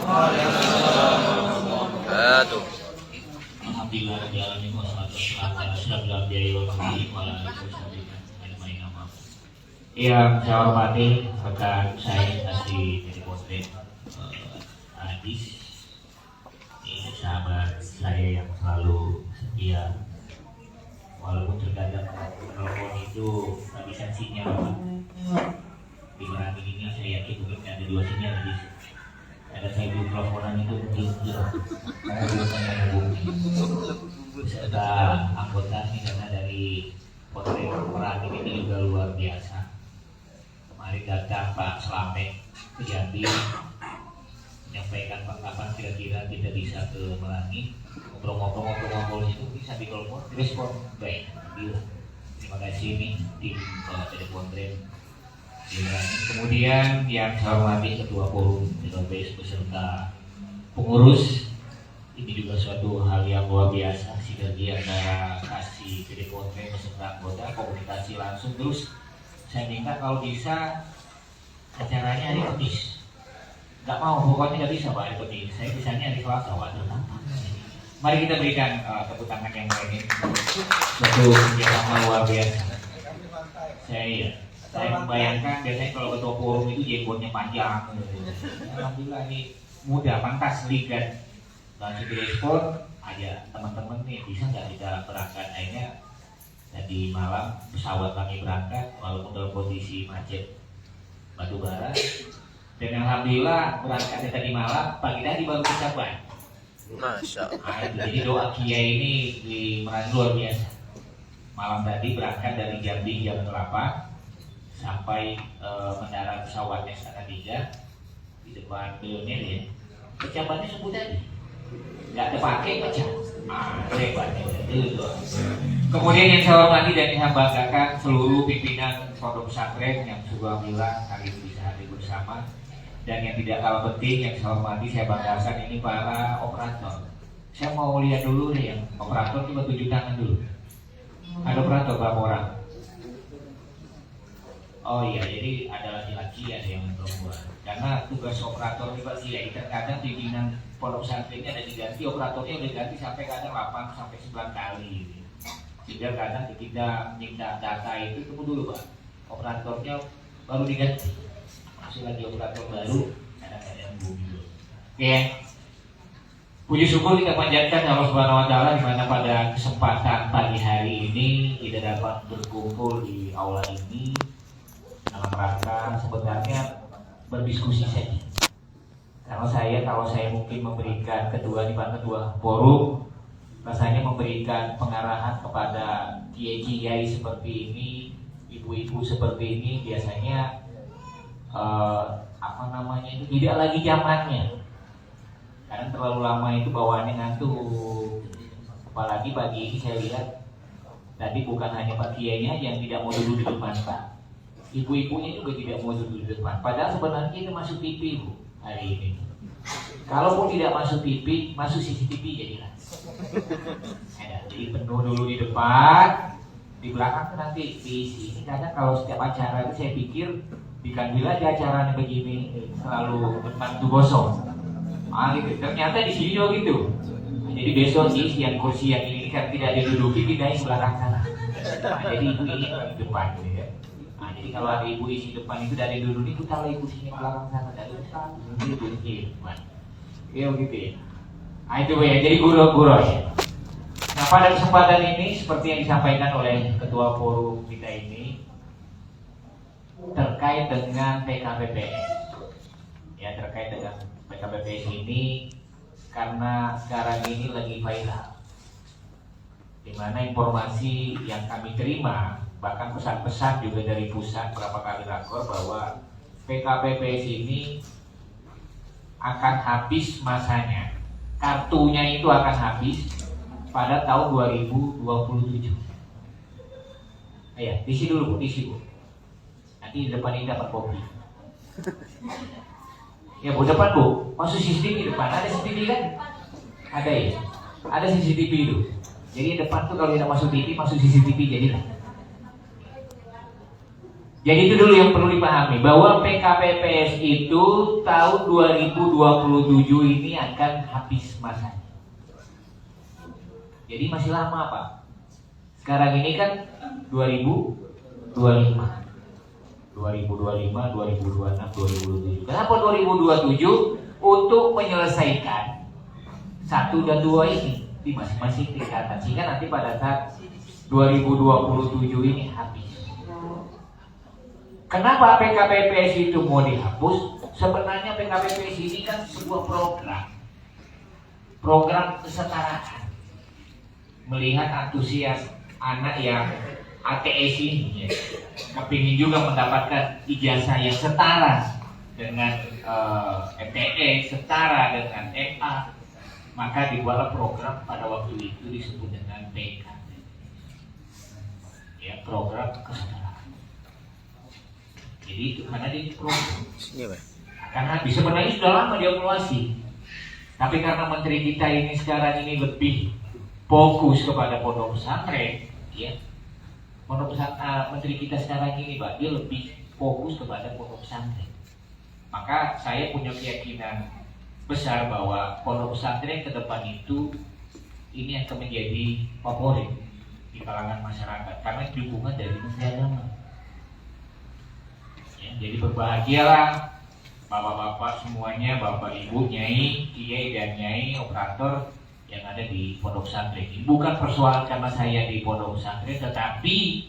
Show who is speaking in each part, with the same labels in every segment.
Speaker 1: Aduh.
Speaker 2: Alhamdulillah rabbil alamin wassalatu wassalamu ala asyrofil anbiya'i wal mursalin wa ala alihi washabihi ajmain amma ba'd. Yang saya hormati rekan saya dari Potret Adis, ini sahabat saya yang selalu setia walaupun terkadang telepon itu nggak bisa sinyal Pak. Di Merangin ini saya yakin mungkin ada 2 sinyal di situ. Ada saya belum teleponan itu mungkin karena belum pernah hubungi beserta anggota ini karena dari Potret Merangin ini juga luar biasa. Kemarin datang Pak Slamet ke Jambi menyampaikan Pak kapan kira-kira kita bisa ke Merangin, ngobrol-ngobrol itu bisa ditelepon, direspon baik. Terima kasih nih tim Potret. Kemudian yang saya hormati Ketua Forum Base beserta pengurus, ini juga suatu hal yang luar biasa, sinergi antara kasih Potret beserta anggota, komunikasi langsung. Terus saya minta kalau bisa acaranya hari Kamis, nggak mau pokoknya nggak bisa Pak hari Kamis, saya bisanya hari Selasa. Waduh, mari kita berikan tepuk tangan yang lain ini, suatu kerjasama luar biasa. Saya membayangkan biasanya kalau ketua forum itu jenggotnya panjang. Alhamdulillah ini mudah, pantas ligat. Langsung direspon aja teman-teman nih, bisa nggak kita berangkat. Akhirnya tadi malam pesawat kami berangkat walaupun dalam kondisi macet batu bara. Dan alhamdulillah berangkatnya tadi malam, pagi tadi baru kecapai.
Speaker 1: Masya Allah.
Speaker 2: Jadi doa Kiai ini di Merangin luar biasa. Malam tadi berangkat dari Jambi jam 8 sampai mendarat pesawatnya setengah 3 di depan Pionir ya. Pejabatnya subuh tadi, nggak terpakai pecah. Hebatnya itu. Kemudian yang saya hormati dan yang saya banggakan seluruh pimpinan pondok pesantren yang sudah bilang hari ini bisa hadir bersama. Dan yang tidak kalah penting yang saya hormati, saya banggakan ini para operator. Saya mau lihat dulu nih yang operator, coba tunjuk tangan dulu. Ada operator berapa orang? Oh iya, jadi ada laki-laki, ada yang perempuan. Karena tugas operator ini Pak Kiai, terkadang pimpinan pondok pesantrennya ada diganti, operatornya udah ganti sampai kadang 8 sampai 9 kali. Sehingga kadang kita minta data itu, tunggu dulu Pak, operatornya baru diganti. Masih lagi operator baru, kadang-kadang dulu. Oke, puji syukur kita panjatkan Allah Subhanahu Wa Taala di mana pada kesempatan pagi hari ini kita dapat berkumpul di aula ini dalam rangka sebenarnya berdiskusi saja. Kalau saya mungkin memberikan ketua forum, rasanya memberikan pengarahan kepada kiai-kiai seperti ini, ibu-ibu seperti ini biasanya itu tidak lagi zamannya. Karena terlalu lama itu bawaannya ngantuk. Apalagi pagi ini saya lihat tadi bukan hanya Pak Kiainya yang tidak mau duduk di depan Pak, ibu-ibunya juga tidak mau duduk di depan. Padahal sebenarnya itu masuk TV Bu hari ini. Kalaupun tidak masuk TV, masuk CCTV jadilah. Jadi penuh dulu di depan, di belakang tuh nanti diisi. Ini kadang kalau setiap acara itu saya pikir dikanbil aja acaranya begini selalu depan itu kosong. Gitu. Ternyata di sini juga gitu. Jadi besok diisi yang kursi yang ini kan tidak diduduki, pindahin ke belakang sana. Jadi ibu ini di depan gitu ya. Jadi kalau ada ibu isi depan itu dari dulu itu kalau ibu sini belakang sana dari depan itu depan. Iya begitu ya. Itu ya. Jadi guru-guru ya. Nah pada kesempatan ini seperti yang disampaikan oleh ketua forum kita ini terkait dengan PKPPS. Ya terkait dengan PKPPS ini karena sekarang ini lagi viral. Di mana informasi yang kami terima bahkan pesan-pesan juga dari pusat berapa kali rakor bahwa PKPPS ini akan habis masanya, kartunya itu akan habis pada tahun 2027. Ya, diisi dulu Bu, diisi Bu. Nanti di depan ini dapat kopi. Ya Bu, depan Bu, masuk CCTV di depan, ada CCTV kan? Ada ya? Ada CCTV itu. Jadi depan tuh kalau tidak masuk TV, masuk CCTV jadilah. Jadi itu dulu yang perlu dipahami, bahwa PKPPS itu tahun 2027 ini akan habis masanya. Jadi masih lama Pak. Sekarang ini kan 2025, 2026, 2027. Kenapa 2027? Untuk menyelesaikan 1 dan 2 ini di masing-masing tingkatan, sehingga nanti pada saat 2027 ini habis. Kenapa PKPPS itu mau dihapus? Sebenarnya PKPPS ini kan sebuah program kesetaraan. Melihat antusias anak yang ATS ini, ya, kepingin juga mendapatkan ijazah yang setara dengan MTE, setara dengan MA, maka dibuatlah program pada waktu itu disebut dengan PKP, ya, program kesetaraan. Jadi itu karena di program, karena sebenarnya sudah lama dievaluasi, tapi karena menteri kita ini sekarang ini lebih fokus kepada pondok pesantren, ya. Menteri kita sekarang ini Pak, dia lebih fokus kepada pondok pesantren. Maka saya punya keyakinan besar bahwa pondok pesantren ke depan itu ini akan menjadi favorit di kalangan masyarakat karena dukungan dari Menteri Agama. Ya, jadi berbahagialah bapak-bapak semuanya, bapak ibu, nyai, kiai dan nyai, operator yang ada di pondok pesantren. Ini bukan persoalan karena saya di pondok pesantren, tetapi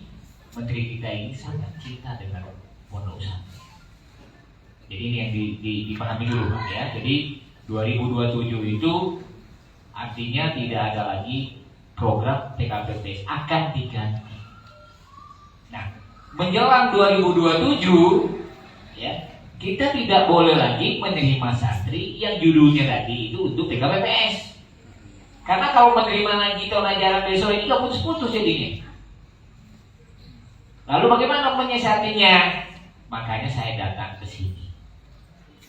Speaker 2: menteri kita ini sangat cinta dengan pondok pesantren. Jadi ini yang dipahami dulu Pak, ya. Jadi 2027 itu artinya tidak ada lagi program PKPPS, akan diganti. Nah, menjelang 2027, ya, kita tidak boleh lagi menerima santri yang judulnya tadi itu untuk PKPPS. Karena kalau menerima lagi tahun ajaran besok ini gak putus-putus jadinya. Lalu bagaimana menyiasatinya? Makanya saya datang ke sini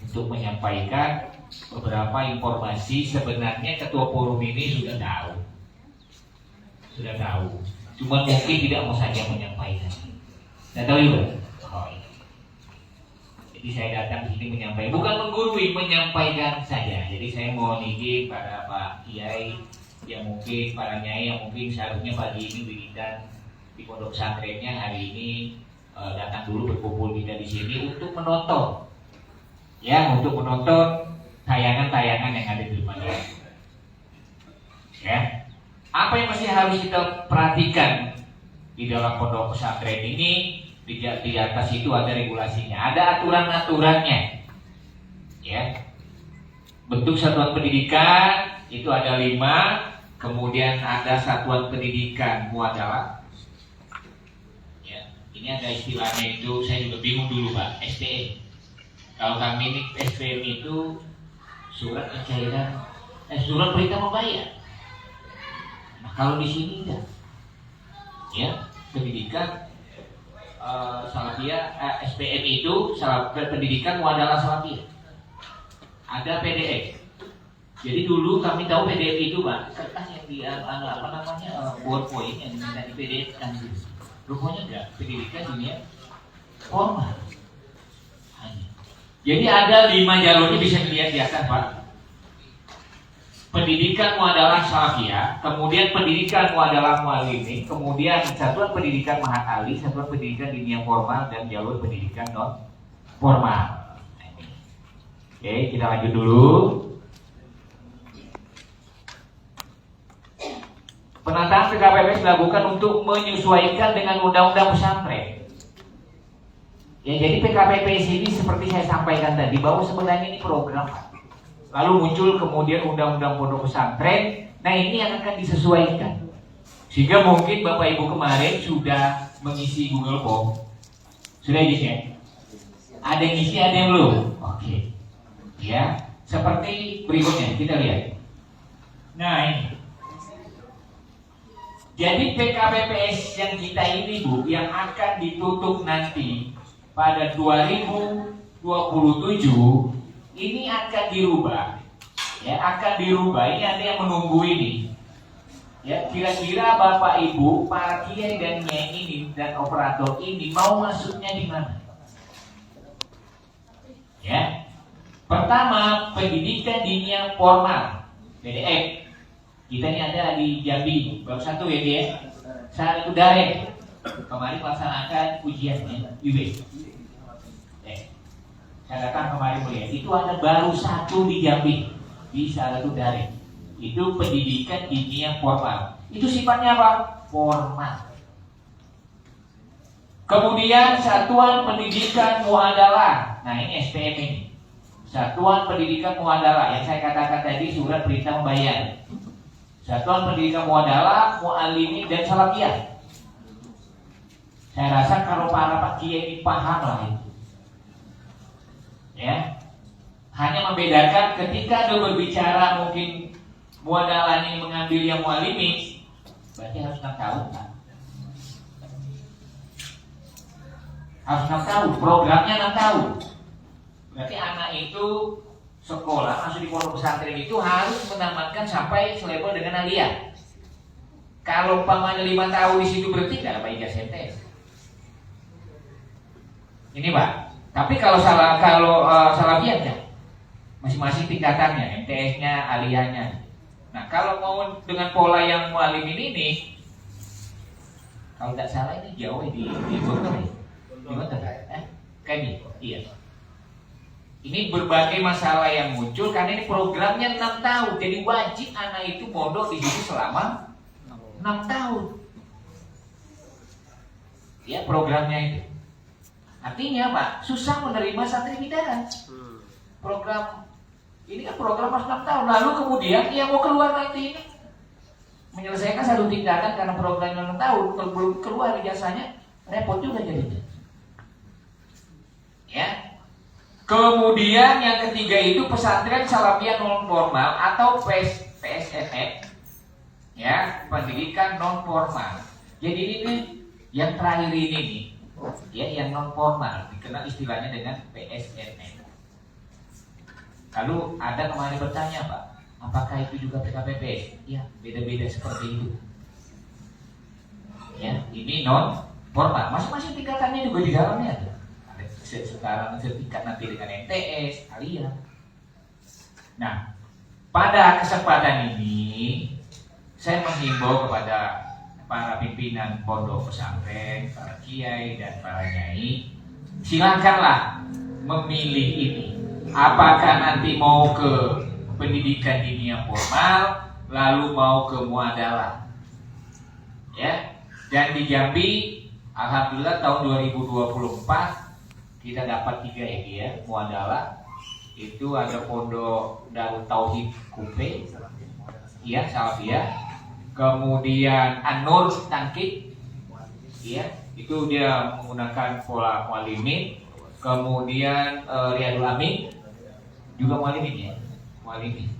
Speaker 2: untuk menyampaikan beberapa informasi. Sebenarnya ketua forum ini sudah tahu, cuma mungkin tidak mau saja menyampaikan. Tidak tahu juga. Oh, iya. Jadi saya datang ke sini menyampaikan, bukan menggurui, menyampaikan saja. Jadi saya mau izin pada Pak Kiai, yang mungkin para nyai yang mungkin seharusnya pagi ini wiridan di pondok pesantrennya, hari ini datang dulu berkumpul kita di sini untuk menonton. Ya, untuk menonton tayangan-tayangan yang ada di depan. Ya, apa yang masih harus kita perhatikan di dalam pondok pesantren ini? Di atas itu ada regulasinya, ada aturan-aturannya. Ya, bentuk satuan pendidikan itu ada 5, kemudian ada satuan pendidikan muadalah. Ya, ini ada istilahnya itu, saya juga bingung dulu Pak, STM. Kalau kami ini SPM itu surat pencairan, surat perintah membayar. Nah, kalau di sini enggak, ya, pendidikan Salafiyah, SPM itu pendidikan muadalah Salafiyah. Ada PDF. Jadi dulu kami tahu PDF itu Pak, kertas yang di PowerPoint yang diminta di PDF kan gitu. Rupanya enggak, pendidikan dunia formal. Jadi ada 5 jalurnya, bisa dilihat di atas Pak. Pendidikan muadalah Salafiyah, kemudian pendidikan muadalah muallimin, kemudian satuan pendidikan Mahat Ali, satuan pendidikan dunia formal, dan jalur pendidikan non formal. Oke, kita lanjut dulu. Penataan PKPPS dilakukan untuk menyesuaikan dengan undang-undang pesantren. Ya, jadi PKPPS ini seperti saya sampaikan tadi, bahwa sebenarnya ini program Pak. Lalu muncul kemudian undang-undang pondok pesantren. Nah, ini yang akan disesuaikan. Sehingga mungkin Bapak Ibu kemarin sudah mengisi Google Form. Sudah isi ya? Ada yang isi, ada yang belum? Oke. Ya, seperti berikutnya, kita lihat. Nah, ini. Jadi PKPPS yang kita ini Bu, yang akan ditutup nanti pada 2027 ini akan dirubah. Ya, akan dirubah. Ini ada yang menunggu ini. Ya, kira-kira Bapak Ibu, para kiai dan nyai ini dan operator ini mau masuknya di mana? Ya, pertama pendidikan dinia formal, PDF. Kita ini ada di Jambi, baru satu ya dia. Saat itu direct. Kemarin melaksanakan ujiannya UB. Saya datang kemarin melihat itu ada baru satu di Jambi di salah satu direct. Itu pendidikan dinia formal. Itu sifatnya apa? Formal. Kemudian satuan pendidikan muadalah. Nah ini SPM ini. Satuan pendidikan muadalah yang saya katakan tadi surat perintah membayar. Satuan pendidikan muadalah, muallimin dan salafiyah. Saya rasa kalau para Pak Kiai ini paham lah itu. Ya. Hanya membedakan ketika ada berbicara mungkin muadalah ini mengambil yang muallimin, berarti harus 6 tahun kan? Harus 6 tahun, programnya 6 tahun. Berarti anak itu sekolah masuk di pondok pesantren itu harus menamatkan sampai selevel dengan aliyah. Kalau umpamanya 5 tahun di situ berarti nggak ada ijazah MTS. Ini Pak. Tapi kalau salafiyahnya masing-masing tingkatannya, MTS-nya, aliyahnya. Nah kalau mau dengan pola yang muallimin ini, kalau tidak salah ini jauh di Bogor ya, di mana? Kami, iya. Ini berbagai masalah yang muncul karena ini programnya 6 tahun. Jadi wajib anak itu mondok di situ selama 6 tahun. Ya programnya itu. Artinya Pak, susah menerima santri bidaran. Program ini kan program harus 6 tahun. Lalu kemudian yang mau keluar nanti ini menyelesaikan satu tingkatan karena programnya 6 tahun. Kalau belum keluar ijazahnya repot juga jadinya. Ya. Kemudian yang ketiga itu pesantren salafiyah non formal atau PSNF, ya, pendidikan non formal. Jadi ini yang terakhir ini nih, ya, yang non formal dikenal istilahnya dengan PSNF. Lalu ada kemarin bertanya Pak, apakah itu juga PKPP? Ya, beda-beda seperti itu. Ya, ini non formal, masing-masing tingkatannya juga di dalamnya. Sekarang sertifikat nanti dengan MTS, aliyah. Nah, pada kesempatan ini saya menghimbau kepada para pimpinan pondok pesantren, para kiai dan para nyai, silakanlah memilih ini. Apakah nanti mau ke pendidikan dinia formal, lalu mau ke muadalah, ya. Dan di Jambi, alhamdulillah tahun 2024 kita dapat 3 ya, muadalah itu ada pondok Darut Tauhid Kupe, ya, salafiyah. Kemudian An-Nur Tangkit, ya, itu dia menggunakan pola muallimin. Kemudian Riyadul Amin juga muallimin ya, muallimin.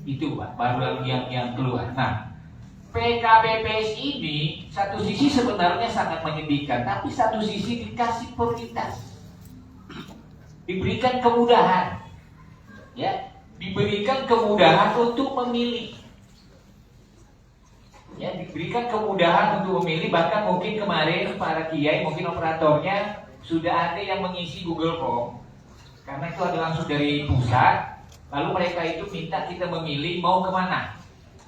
Speaker 2: Itu Pak, baru yang keluar. Nah, PKPPS ini satu sisi sebenarnya sangat menyedihkan, tapi satu sisi dikasih prioritas. Diberikan kemudahan, ya, diberikan kemudahan untuk memilih, ya, diberikan kemudahan untuk memilih. Bahkan mungkin kemarin para kiai, mungkin operatornya sudah ada yang mengisi Google Form, karena itu ada langsung dari pusat. Lalu mereka itu minta kita memilih mau kemana,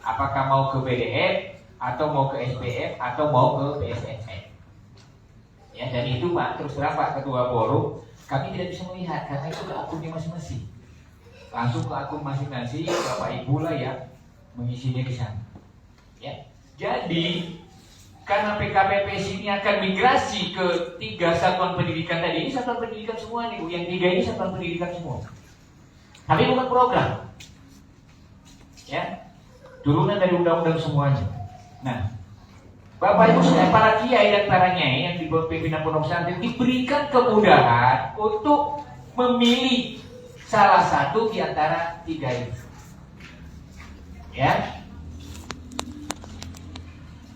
Speaker 2: apakah mau ke PDF atau mau ke SPF atau mau ke PSNF. Ya, dan itu Pak, terus terang Pak Ketua Forum, kami tidak bisa melihat karena itu ke akunnya masing-masing. Langsung ke akun masing-masing, Bapak Ibu lah yang mengisinya ke sana. Ya. Jadi karena PKPPS ini akan migrasi ke 3 satuan pendidikan tadi, ini satuan pendidikan semua nih, yang 3 ini satuan pendidikan semua. Tapi bukan program. Ya. Turunan dari undang-undang semuanya. Nah, Bapak Ibu sekalian, para kiai dan para nyai yang di bawah pimpinan pondok pesantren diberikan kemudahan untuk memilih salah satu di antara 3 ini. Ya.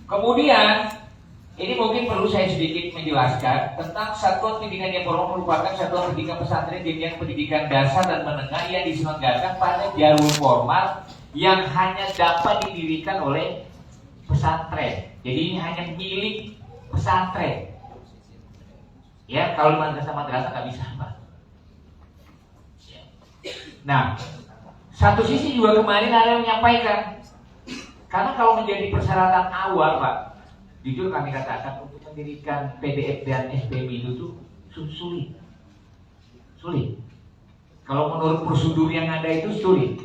Speaker 2: Kemudian ini mungkin perlu saya sedikit menjelaskan tentang satuan pendidikan yang formal merupakan satuan pendidikan pesantren jenjang pendidikan dasar dan menengah yang diselenggarakan pada jalur formal yang hanya dapat didirikan oleh pesantren. Jadi ini hanya milik pesantren. Ya, kalau madrasah nggak bisa, Pak. Ya. Nah, satu sisi juga kemarin ada yang menyampaikan, karena kalau menjadi persyaratan awal, Pak, jujur kami katakan untuk mendirikan PDF dan SPM itu tuh sulit. Kalau menurut prosedur yang ada itu sulit.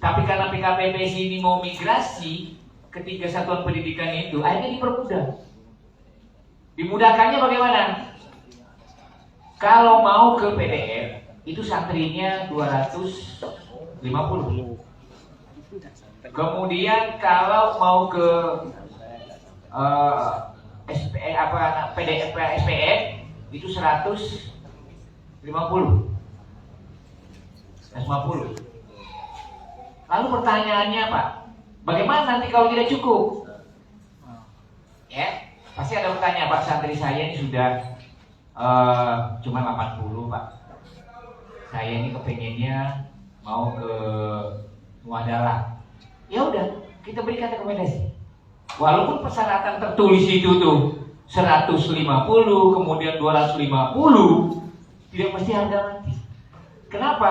Speaker 2: Tapi karena PKPBS ini mau migrasi ketiga satuan pendidikan itu, akhirnya dipermudah. Dimudahkannya bagaimana? Kalau mau ke PDF, itu santrinya 250. Kemudian kalau mau ke PDF SPM itu 150. Lalu pertanyaannya, Pak, bagaimana nanti kalau tidak cukup? Ya, pasti ada pertanyaan, Pak, santri saya ini sudah cuma 80, Pak. Saya ini kepengennya mau ke muadalah. Ya udah, kita berikan rekomendasi. Walaupun persyaratan tertulis itu tuh 150, kemudian 250, tidak mesti harga mati. Kenapa?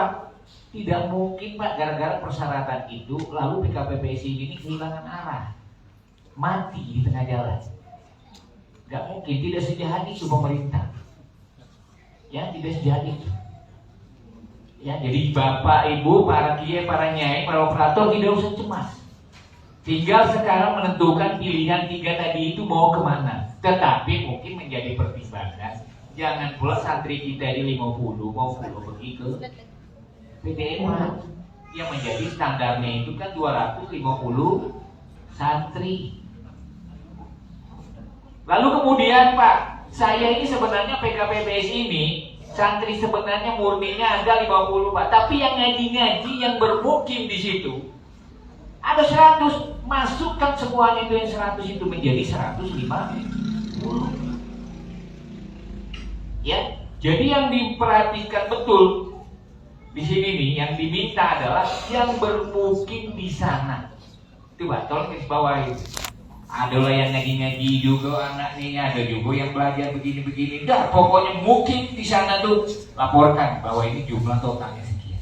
Speaker 2: Tidak mungkin, Pak, gara-gara persyaratan itu lalu PKPBSI ini kehilangan arah, mati di tengah jalan. Gak mungkin, tidak sejahat itu pemerintah. Ya, tidak sejahat itu. Ya, jadi Bapak, Ibu, para kiai, para nyai, para operator tidak usah cemas. Tinggal sekarang menentukan pilihan 3 tadi itu mau kemana. Tetapi mungkin menjadi pertimbangan, jangan pula santri kita di 50 mau pergi ke PTN yang menjadi standarnya itu kan 250 santri. Lalu kemudian, Pak, saya ini sebenarnya PKPBS ini santri sebenarnya murninya ada 50, Pak, tapi yang ngaji-ngaji yang bermukim di situ ada 100, masukkan semuanya itu yang 100 itu menjadi 150. Ya, jadi yang diperhatikan betul di sini nih, yang diminta adalah yang bermukim di sana. Coba tolong garis bawahi. Ada lah yang ngaji-ngaji juga anaknya, ada juga yang belajar begini-begini. Dah, pokoknya mukim di sana tuh laporkan bahwa ini jumlah totalnya sekian.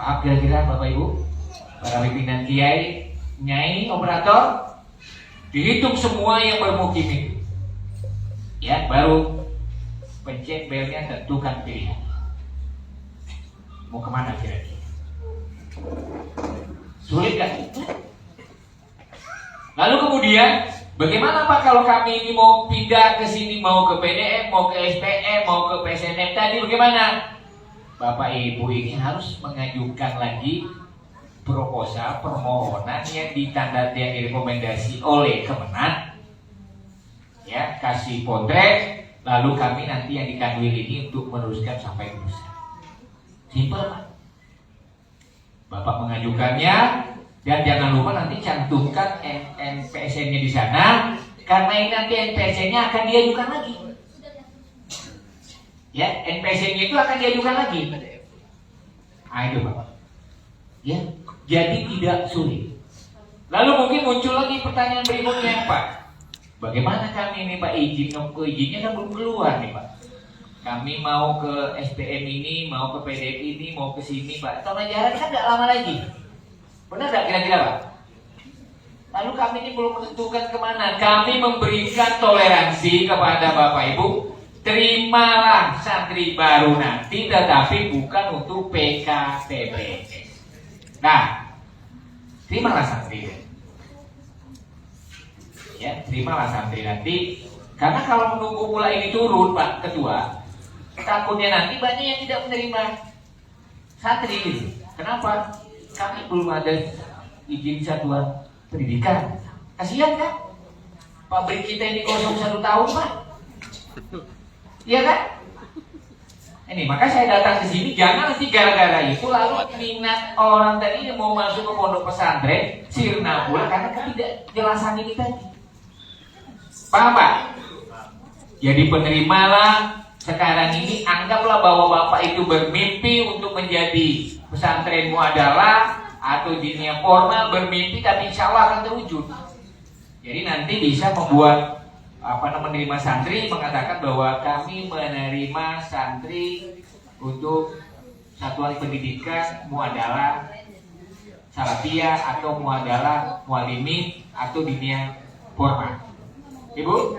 Speaker 2: Maaf kira-kira Bapak Ibu, para pimpinan kiai, nyai, operator, dihitung semua yang bermukim itu. Ya, baru pencet belnya, tentukan pilihan. Mau kemana kira-kira? Sulit kan? Lalu kemudian, bagaimana Pak kalau kami ini mau pindah ke sini, mau ke PDM, mau ke SPM, mau ke PSNM tadi bagaimana? Bapak Ibu ini harus mengajukan lagi proposal permohonan yang direkomendasi oleh Kemenat. Ya, kasih potret, lalu kami nanti yang di Kanwil ini untuk meneruskan sampai pusat. Simpel, Pak. Bapak mengajukannya, dan jangan lupa nanti cantumkan NPSN-nya di sana, karena ini nanti NPSN-nya akan diajukan lagi. Ya, NPSN-nya itu akan diajukan lagi. Ah, itu Bapak. Ya, jadi tidak sulit. Lalu mungkin muncul lagi pertanyaan berikutnya, Pak. Bagaimana kami ini, Pak, izinnya kan belum keluar nih, Pak. Kami mau ke SPM ini, mau ke PDF ini, mau ke sini, Pak. Tahun ajaran kan gak lama lagi. Benar gak kira-kira, Pak? Lalu kami ini belum menentukan kemana. Kami memberikan toleransi kepada Bapak Ibu. Terimalah santri baru nanti, tetapi bukan untuk PKPBS. Nah, terimalah santri. Ya, terimalah santri nanti. Karena kalau menunggu mulai ini turun, Pak Ketua, takutnya nanti banyak yang tidak menerima santri ini. Kenapa? Kami belum ada izin satuan pendidikan. Kasihan kan? Pabrik kita ini kosong 1 tahun, Pak. Iya kan? Ini maka saya datang ke sini jangan nanti gara-gara itu lalu minat orang tadi yang mau masuk ke pondok pesantren sirna pula karena ketidakjelasan ini tadi. Paham, Pak? Jadi penerimalah sekarang ini, anggaplah bahwa Bapak itu bermimpi untuk menjadi pesantren muadalah atau dunia formal bermimpi, tapi insya Allah akan terwujud. Jadi nanti bisa membuat menerima santri mengatakan bahwa kami menerima santri untuk satuan pendidikan muadalah salafiyah atau muadalah mualimin atau dinia formal. Ibu,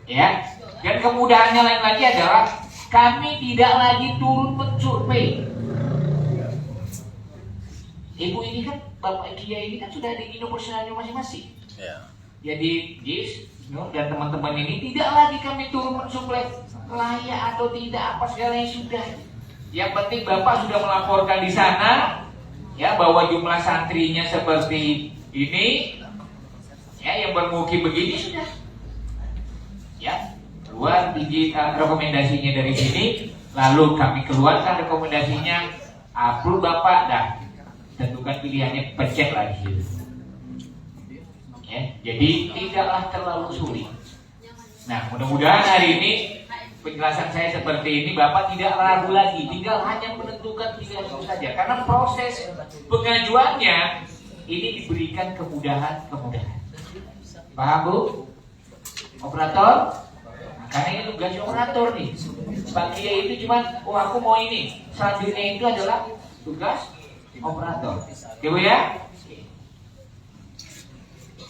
Speaker 2: ya. Dan kemudahannya lain lagi adalah kami tidak lagi turun mensurvei. Ibu ini kan, Bapak Kia ini kan sudah ada Gino personalnya masing-masing.
Speaker 1: Ya.
Speaker 2: Jadi Gis dan teman-teman ini tidak lagi kami turun mensuplai layak atau tidak apa segalanya sudah. Yang penting Bapak sudah melaporkan di sana ya bahwa jumlah santrinya seperti ini, ya yang bermukim begini sudah. Ya, keluar izin rekomendasinya dari sini, lalu kami keluarkan rekomendasinya, upload Bapak dah tentukan pilihannya, pencet lagi. Ya, jadi tidaklah terlalu sulit. Nah, mudah-mudahan hari ini penjelasan saya seperti ini Bapak tidak ragu lagi, tinggal hanya menentukan pilihan itu saja. Karena proses pengajuannya ini diberikan kemudahan-kemudahan. Paham Bu? Operator? Karena ini tugas operator nih. Pak Kiai itu cuma, oh aku mau ini. Selanjutnya itu adalah tugas operator. Oke Bu ya?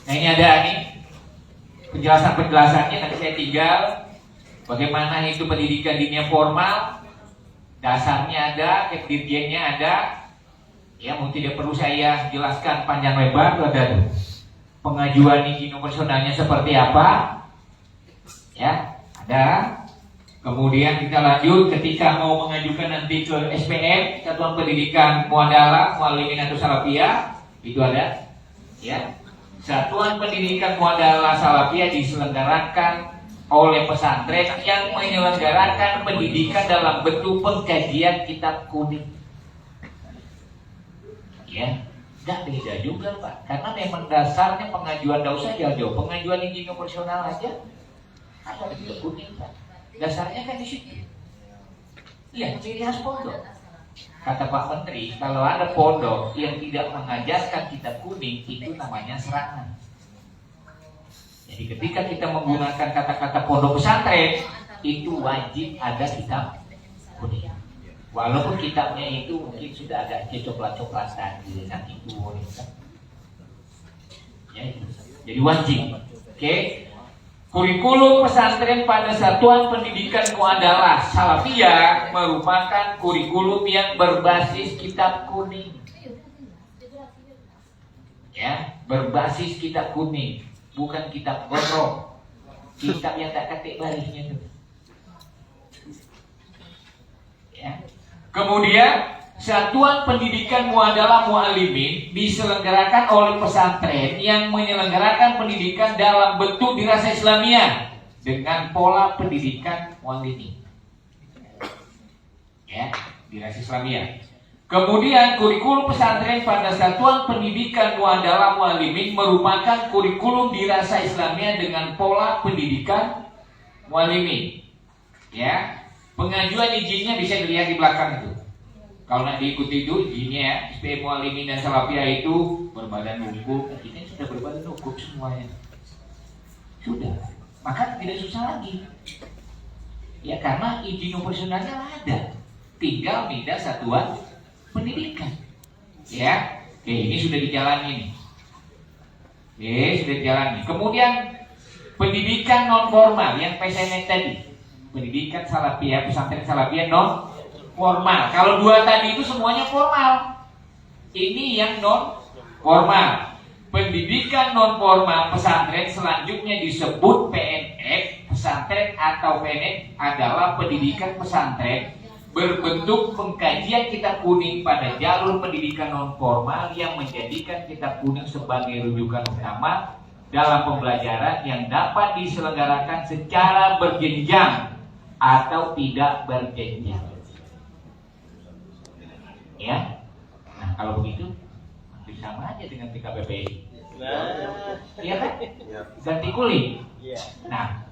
Speaker 2: Nah ini ada nih penjelasan-penjelasannya, nanti saya tinggal bagaimana itu pendidikan dinia formal, dasarnya ada, dirjennya ada, ya mungkin tidak perlu saya jelaskan panjang lebar, ada tuh pengajuan izin operasionalnya seperti apa, ya ada. Kemudian kita lanjut ketika mau mengajukan nanti ke SPM, Satuan Pendidikan Muadalah, Mualimin atau Salafiyah, itu ada, ya. Satuan Pendidikan Muadalah Salafiyah diselenggarakan oleh pesantren yang menyelenggarakan pendidikan dalam bentuk pengkajian kitab kuning. Ya, nggak beda juga Pak, karena memang dasarnya pengajuan, tidak usah jauh-jauh, pengajuan izin operasional aja ada di kitab kuning Pak. Dasarnya kan di situ. Iya, ciri khas pondok. Kata Pak Menteri, kalau ada pondok yang tidak mengajarkan kitab kuning, itu namanya serangan. Jadi ketika kita menggunakan kata-kata pondok pesantren, itu wajib ada kitab kuning. Walaupun kitabnya itu mungkin sudah agak coklat-coklatan, nanti itu. Ya, itu. Jadi wajib. Oke. Kurikulum pesantren pada Satuan Pendidikan Muadalah Salafiyah merupakan kurikulum yang berbasis kitab kuning. Ya, berbasis kitab kuning, bukan kitab gondrong. Kitab yang tak ketik barisnya itu. Ya. Kemudian Satuan Pendidikan Muadalah Mualimin diselenggarakan oleh pesantren yang menyelenggarakan pendidikan dalam bentuk dirasa Islamiyah dengan pola pendidikan mualimin. Ya, dirasa Islamiyah. Kemudian kurikulum pesantren pada Satuan Pendidikan Muadalah Mualimin merupakan kurikulum dirasa Islamiyah dengan pola pendidikan mualimin. Ya, pengajuan izinnya bisa dilihat di belakang itu. Kalau nanti diikuti itu izinnya ya, SPM Mualimin dan Salafiyah itu berbadan hukum, kita sudah berbadan hukum semuanya. Sudah, maka tidak susah lagi. Ya karena izin operasionalnya ada, tinggal minta satuan pendidikan. Ya, oke ini sudah dijalani nih. Oke, sudah dijalani. Kemudian pendidikan non formal yang PSN tadi, pendidikan Salafiyah, pesantren Salafiyah non formal. Kalau dua tadi itu semuanya formal. Ini yang non formal. Pendidikan non formal pesantren selanjutnya disebut PNF. Pesantren atau PNF adalah pendidikan pesantren berbentuk pengkajian kitab kuning pada jalur pendidikan non formal yang menjadikan kitab kuning sebagai rujukan utama dalam pembelajaran yang dapat diselenggarakan secara berjenjang atau tidak berjenjang. Ya, nah kalau begitu sama aja dengan PKBPI. Iya kan? Ganti kulit. Nah,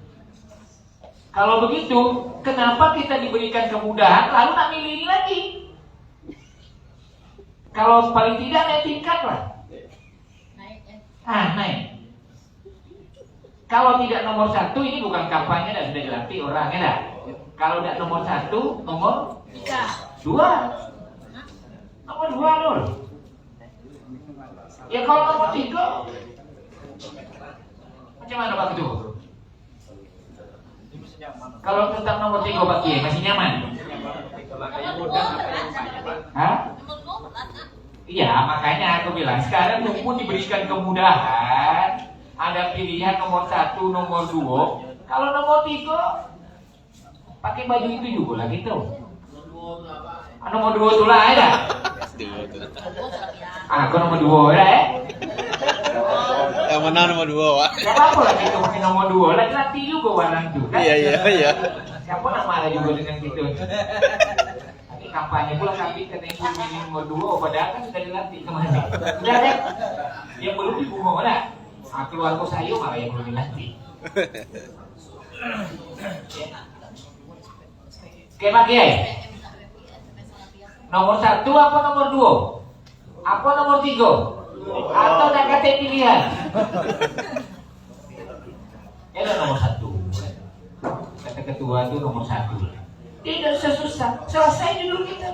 Speaker 2: kalau begitu, kenapa kita diberikan kemudahan lalu nak milih ini lagi? Kalau paling tidak naik tingkat lah. Naik. Kalau tidak nomor 1 ini bukan kampanye dah, sudah dilatih orangnya dah. Kalau tidak nomor 1, nomor 2. Nomor 2 Nur. Ya kalau nomor 3 macam mana Pak Ketua? Kalau tentang nomor 3 Pak Kiai masih nyaman? Hah? Iya, makanya aku bilang sekarang tunggu diberikan kemudahan. Ada pilihan nomor 1, nomor 2. Kalau nomor 3 pakai baju itu juga lah gitu. Nomor 2 tu lah ada. Aku nomor 2 ya.
Speaker 1: Yang mana nomor 2, Pak?
Speaker 2: Gak apa-apa lah gitu pakai nomor 2. Laki-laki juga warna itu kan.
Speaker 1: Iya.
Speaker 2: Siapa nama juga dengan gitu. Nanti kampanye pula kami kena ini nomor 2. Padahal kan sudah dilatih kemarin. Sudah kan? Yang belum dibungong lah. Keluarga saya malah yang belum dilatih. Oke Pak Kiai. Nomor 1 apa nomor 2? Apa nomor 3? Atau tak kata pilihan? Ya nomor 1. Kata ketua itu nomor 1. Tidak susah. Selesai dulu kita.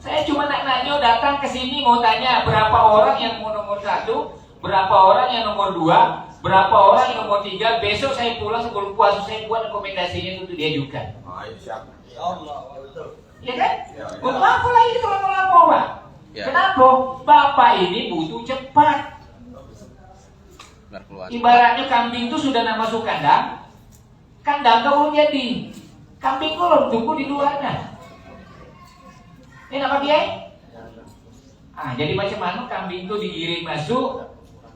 Speaker 2: Saya cuma nanya datang ke sini mau tanya berapa orang yang mau nomor 1, berapa orang yang nomor 2, berapa orang yang nomor 3. Besok saya pulang sebelum puasa saya buat rekomendasinya untuk diajukan. Ya kan? Kenapa lagi lama-lama Pak?
Speaker 1: Ya.
Speaker 2: Kenapa? Bapak ini butuh cepat. Ibaratnya kambing itu sudah nak masuk kandang, kandang belum jadi, kambing belum tunggu di luarnya. Ini apa dia? Jadi macam mana kambing itu digiring masuk,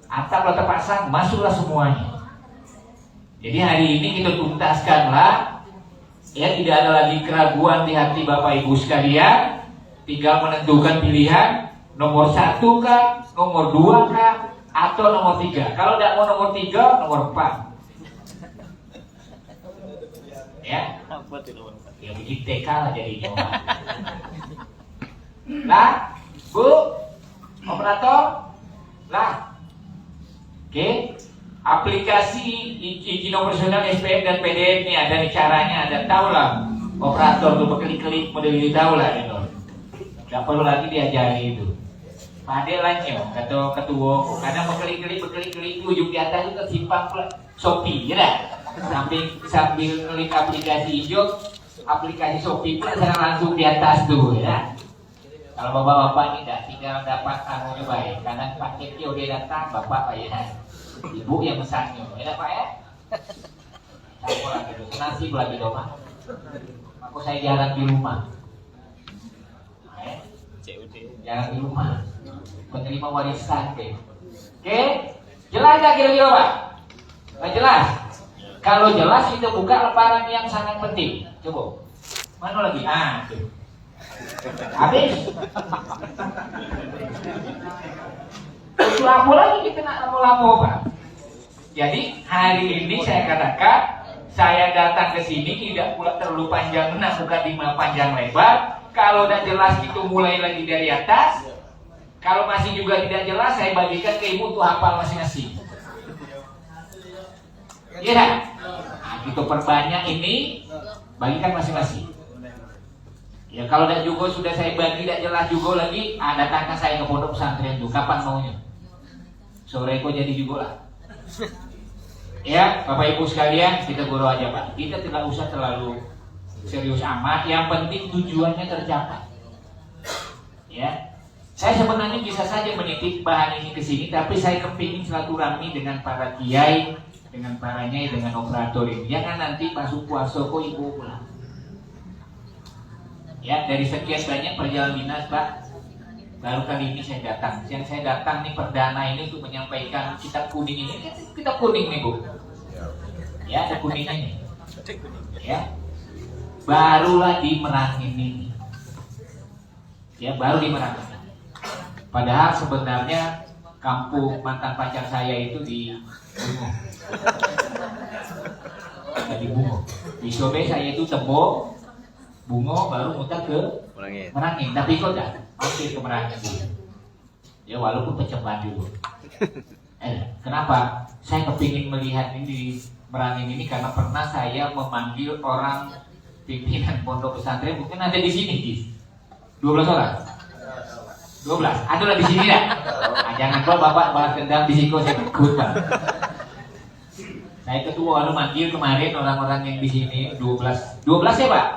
Speaker 2: atap lah terpasang, masuklah semuanya. Jadi hari ini kita tuntaskanlah, ya tidak ada lagi keraguan di hati Bapak Ibu sekalian. Tinggal menentukan pilihan nomor 1 kah, nomor 2 kah, atau nomor 3. Kalau tidak mau nomor 3, nomor 4. Ya, ya begitu TK lah jadinya. Lah, Bu, operator, lah. Oke, aplikasi izin operasional SPM dan PDN ini ada nih caranya, ada tahu lah. Operator tuh berklik-klik model ini tahu lah gitu. Gak perlu lagi diajari itu. Padahal lanyo, kata ketua, kadang berkeli-keli ujung di atas itu tersimpan Shopee, ya dah. Sambil klik aplikasi hijau, aplikasi Shopee pun sekarang langsung di atas tuh, ya. Kalau bapak-bapak ini tinggal dapat anunya baik, karena paketnya udah datang, bapak bayar. Ibu yang pesannya, ya Pak ya. Campur lagi tuh, nasi lagi dong, aku saya jarang di rumah. Jangan di rumah penerima warisan deh. Oke, jelas gak kira-kira Pak? Nggak jelas? Kalau jelas kita buka lembaran yang sangat penting. Coba, mana lagi? Tuh. Habis. Itu apa lagi kita nak lama-lama Pak? Jadi hari ini saya katakan saya datang ke sini tidak pula terlalu panjang bukan 5 panjang lebar. Kalau tidak jelas itu mulai lagi dari atas. Kalau masih juga tidak jelas, saya bagikan ke ibu untuk hafal masing-masing. Iya kan? Kita perbanyak ini, bagikan masing-masing. Ya kalau tidak juga sudah saya bagi tidak jelas juga lagi, datangkan saya ke pondok pesantren itu. Kapan maunya? Sore kok jadi juga lah. Ya, Bapak Ibu sekalian, kita guru aja Pak. Kita tidak usah terlalu serius amat, yang penting tujuannya tercapai. Ya, saya sebenarnya bisa saja menitip bahan ini ke sini, tapi saya kepingin silaturahmi dengan para kiai, dengan para nyai, dengan operator ini. Jangan nanti masuk puasa kok ibu pulang. Ya, dari sekian banyak perjalanan minat Pak, baru kali ini saya datang. Yang saya datang nih perdana ini untuk menyampaikan kitab kuning ini. Kitab kuning nih Bu. Ya, ada kuningnya nih. Ya. Barulah dimerangin ini. Ya, baru dimerangin. Padahal sebenarnya kampung mantan pacar saya itu di Bungo. Di Bungo. Di Sobe saya itu Tembok, Bungo, baru muter ke Merangin. Tapi kok dah mampir ke Merangin dulu. Ya walaupun percobaan dulu. Kenapa? Saya kepingin melihat ini, merangin ini karena pernah saya memanggil orang pimpinan pondok pesantren, mungkin ada di sini, Gis. 12 orang. 12. Ada lah di sini ya. Nah, jangan kalau Bapak balas dendam di siko saya ikut, Pak. Saya ketua manggil kemarin orang-orang yang di sini 12. 12 ya, Pak?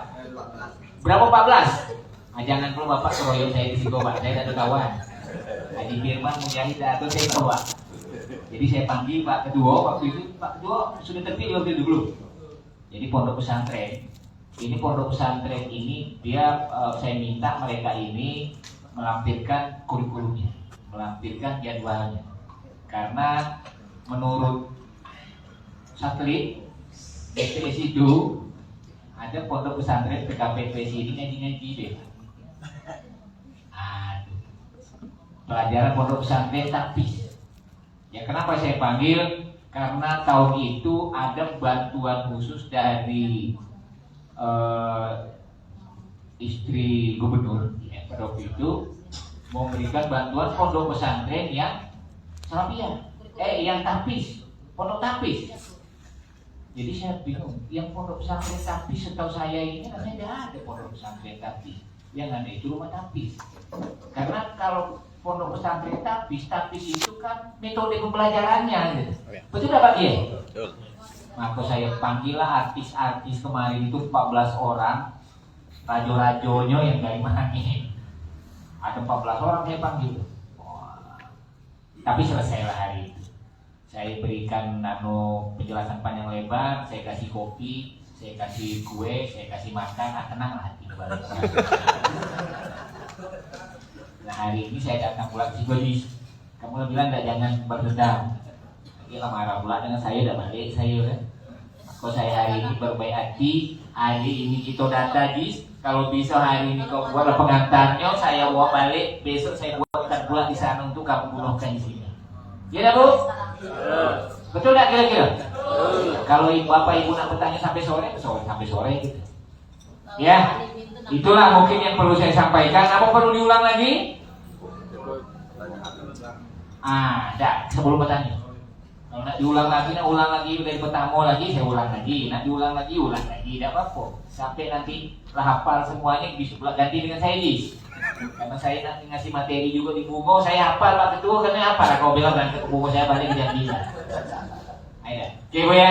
Speaker 2: Berapa 14? Nah, jangan kalau Bapak keroyok saya di siko, Pak. Saya ada kawan. Haji Firman Mujahid atau saya bawa. Jadi saya panggil Pak Ketua waktu itu. Pak Ketua sudah terpilih waktu itu dulu. Jadi pondok pesantren. Ini pondok pesantren ini dia saya minta mereka ini melampirkan kurikulumnya, melampirkan jadwalnya. Karena menurut satelit BTS itu ada pondok pesantren PKPP ini ngaji-ngaji deh. Aduh. Pelajaran pondok pesantren tapis. Ya kenapa saya panggil? Karena tahun itu ada bantuan khusus dari istri gubernur ya, pada waktu itu memberikan bantuan pondok pesantren yang serapian, yang tapis, pondok tapis. Jadi saya bingung, yang pondok pesantren tapis setahu saya ini katanya tidak ada pondok pesantren tapis, yang ada itu rumah tapis. Karena kalau pondok pesantren tapis itu kan metode pembelajarannya, gitu. Betul tidak Pak Kiai? Betul. Maka saya panggillah artis-artis kemarin itu 14 orang, rajo-rajonya yang dari mana ini. Ada 14 orang saya panggil. Tapi selesailah hari itu. Saya berikan penjelasan panjang lebar, saya kasih kopi, saya kasih kue, saya kasih makan, tenanglah hati balik. Nah hari ini saya datang pulang psikologis. Kamu bilang jangan berdendam. Dia marah pula dengan saya, udah balik saya kan. Kok saya hari ini berbaik hati, hari ini kita data Gis. Kalau bisa hari ini kau buat pengantarnya, saya bawa balik. Besok saya buatkan pula di sana untuk kamu bunuhkan di sini. Ya dah Bu? Betul tak kira-kira? Kalau bapak ibu nak bertanya sampai sore gitu. Ya, itulah mungkin yang perlu saya sampaikan. Apa perlu diulang lagi? Dah sebelum bertanya. Kalau nak diulang lagi, dari pertama lagi, saya ulang lagi. Nak diulang lagi, tidak apa-apa. Sampai nanti lah hafal semuanya, bisa pula ganti dengan saya Gis. Karena saya nanti ngasih materi juga di Bungo, saya hafal Pak Ketua, karena apa? Kau bilang berangkat ke Bungo saya balik ke Jambi. Ayo, oke Bu ya.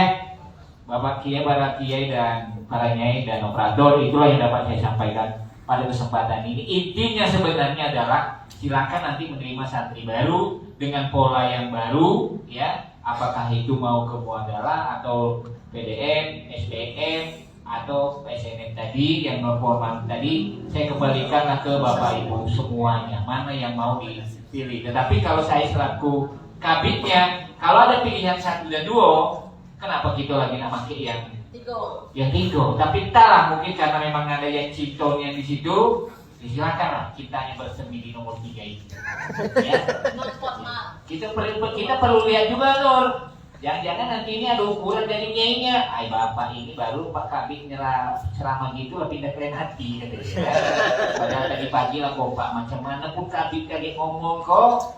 Speaker 2: Bapak Kiai, para Kiai dan para Nyai dan operator, itulah yang dapat saya sampaikan pada kesempatan ini. Intinya sebenarnya adalah silakan nanti menerima santri baru dengan pola yang baru, ya. Apakah itu mau ke muadalah atau PDM, SBM atau PSNM tadi yang non formal tadi, saya kembalikanlah ke Bapak Ibu semuanya mana yang mau dipilih. Tetapi kalau saya selaku kabitnya, kalau ada pilihan 1 dan 2, kenapa kita lagi nak pakai yang 3? Tapi entahlah, mungkin karena memang ada yang citonnya di situ. Silakanlah kita yang bersemi di nomor 3 itu. Ya. Kita perlu lihat juga Nur. Jangan-jangan nanti ini ada ukuran dari nyainya. Ay bapak ini baru Pak Kabit nyerah ceramah gitu lebih keren hati katanya. Padahal tadi pagi lah Pak macam mana pun Kabit kaget ngomong kok.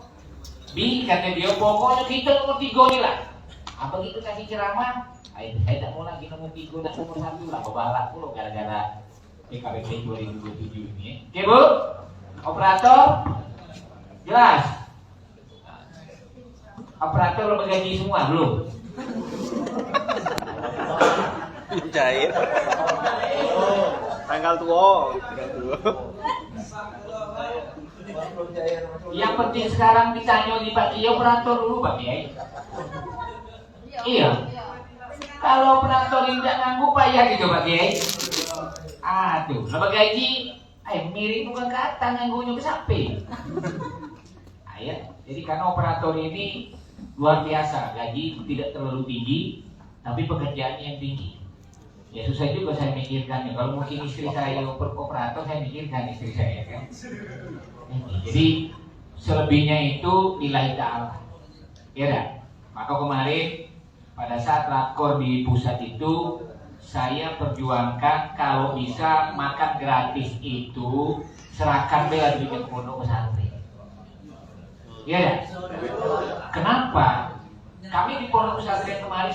Speaker 2: Bi kata dia pokoknya kita nomor 3 nih lah. Apa gitu kasih ceramah? Ay saya tak mau lagi nomor 3 dan nomor 1 lah. Kebalak pula gara-gara PKPP 2027 ini. Oke Bu, operator, jelas. Operator lo gaji semua belum?
Speaker 1: Cair. Tanggal tua.
Speaker 2: Yang penting sekarang ditanya di Pak Kiai, operator dulu Pak Kiai. Iya. Kalau operator tidak nganggu payah gitu Pak Kiai. Aduh, laba gaji, miring bukan kata nganggunya ke sapi. Jadi karena operator ini luar biasa, gaji tidak terlalu tinggi, tapi pekerjaannya yang tinggi. Ya susah juga saya mikirkannya. Kalau mungkin istri saya operator, saya mikirkan istri saya kan. Jadi selebihnya itu lillahi ta'ala. Ya dah. Maka kemarin pada saat rakor di pusat itu, saya perjuangkan kalau bisa makan gratis itu serahkan bela duit pondok pesantren. Iya dah. Kenapa?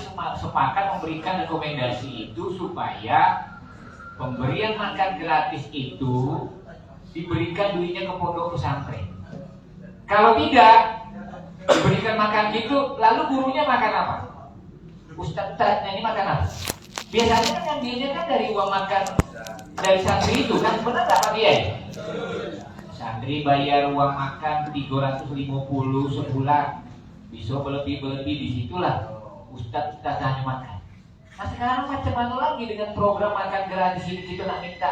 Speaker 2: kemarin sepakat memberikan rekomendasi itu supaya pemberian makan gratis itu diberikan duitnya ke pondok pesantren. Kalau tidak diberikan makan gitu, lalu gurunya makan apa? Ustadznya ini makan apa? Biasanya kan ngambilnya kan dari uang makan dari santri itu kan, benar nggak Pak Kiai? Santri bayar uang makan 350 sebulan, bisa berlebih disitulah ustadznya makan. Nah sekarang macam mana lagi dengan program makan gratis ini, kita nak minta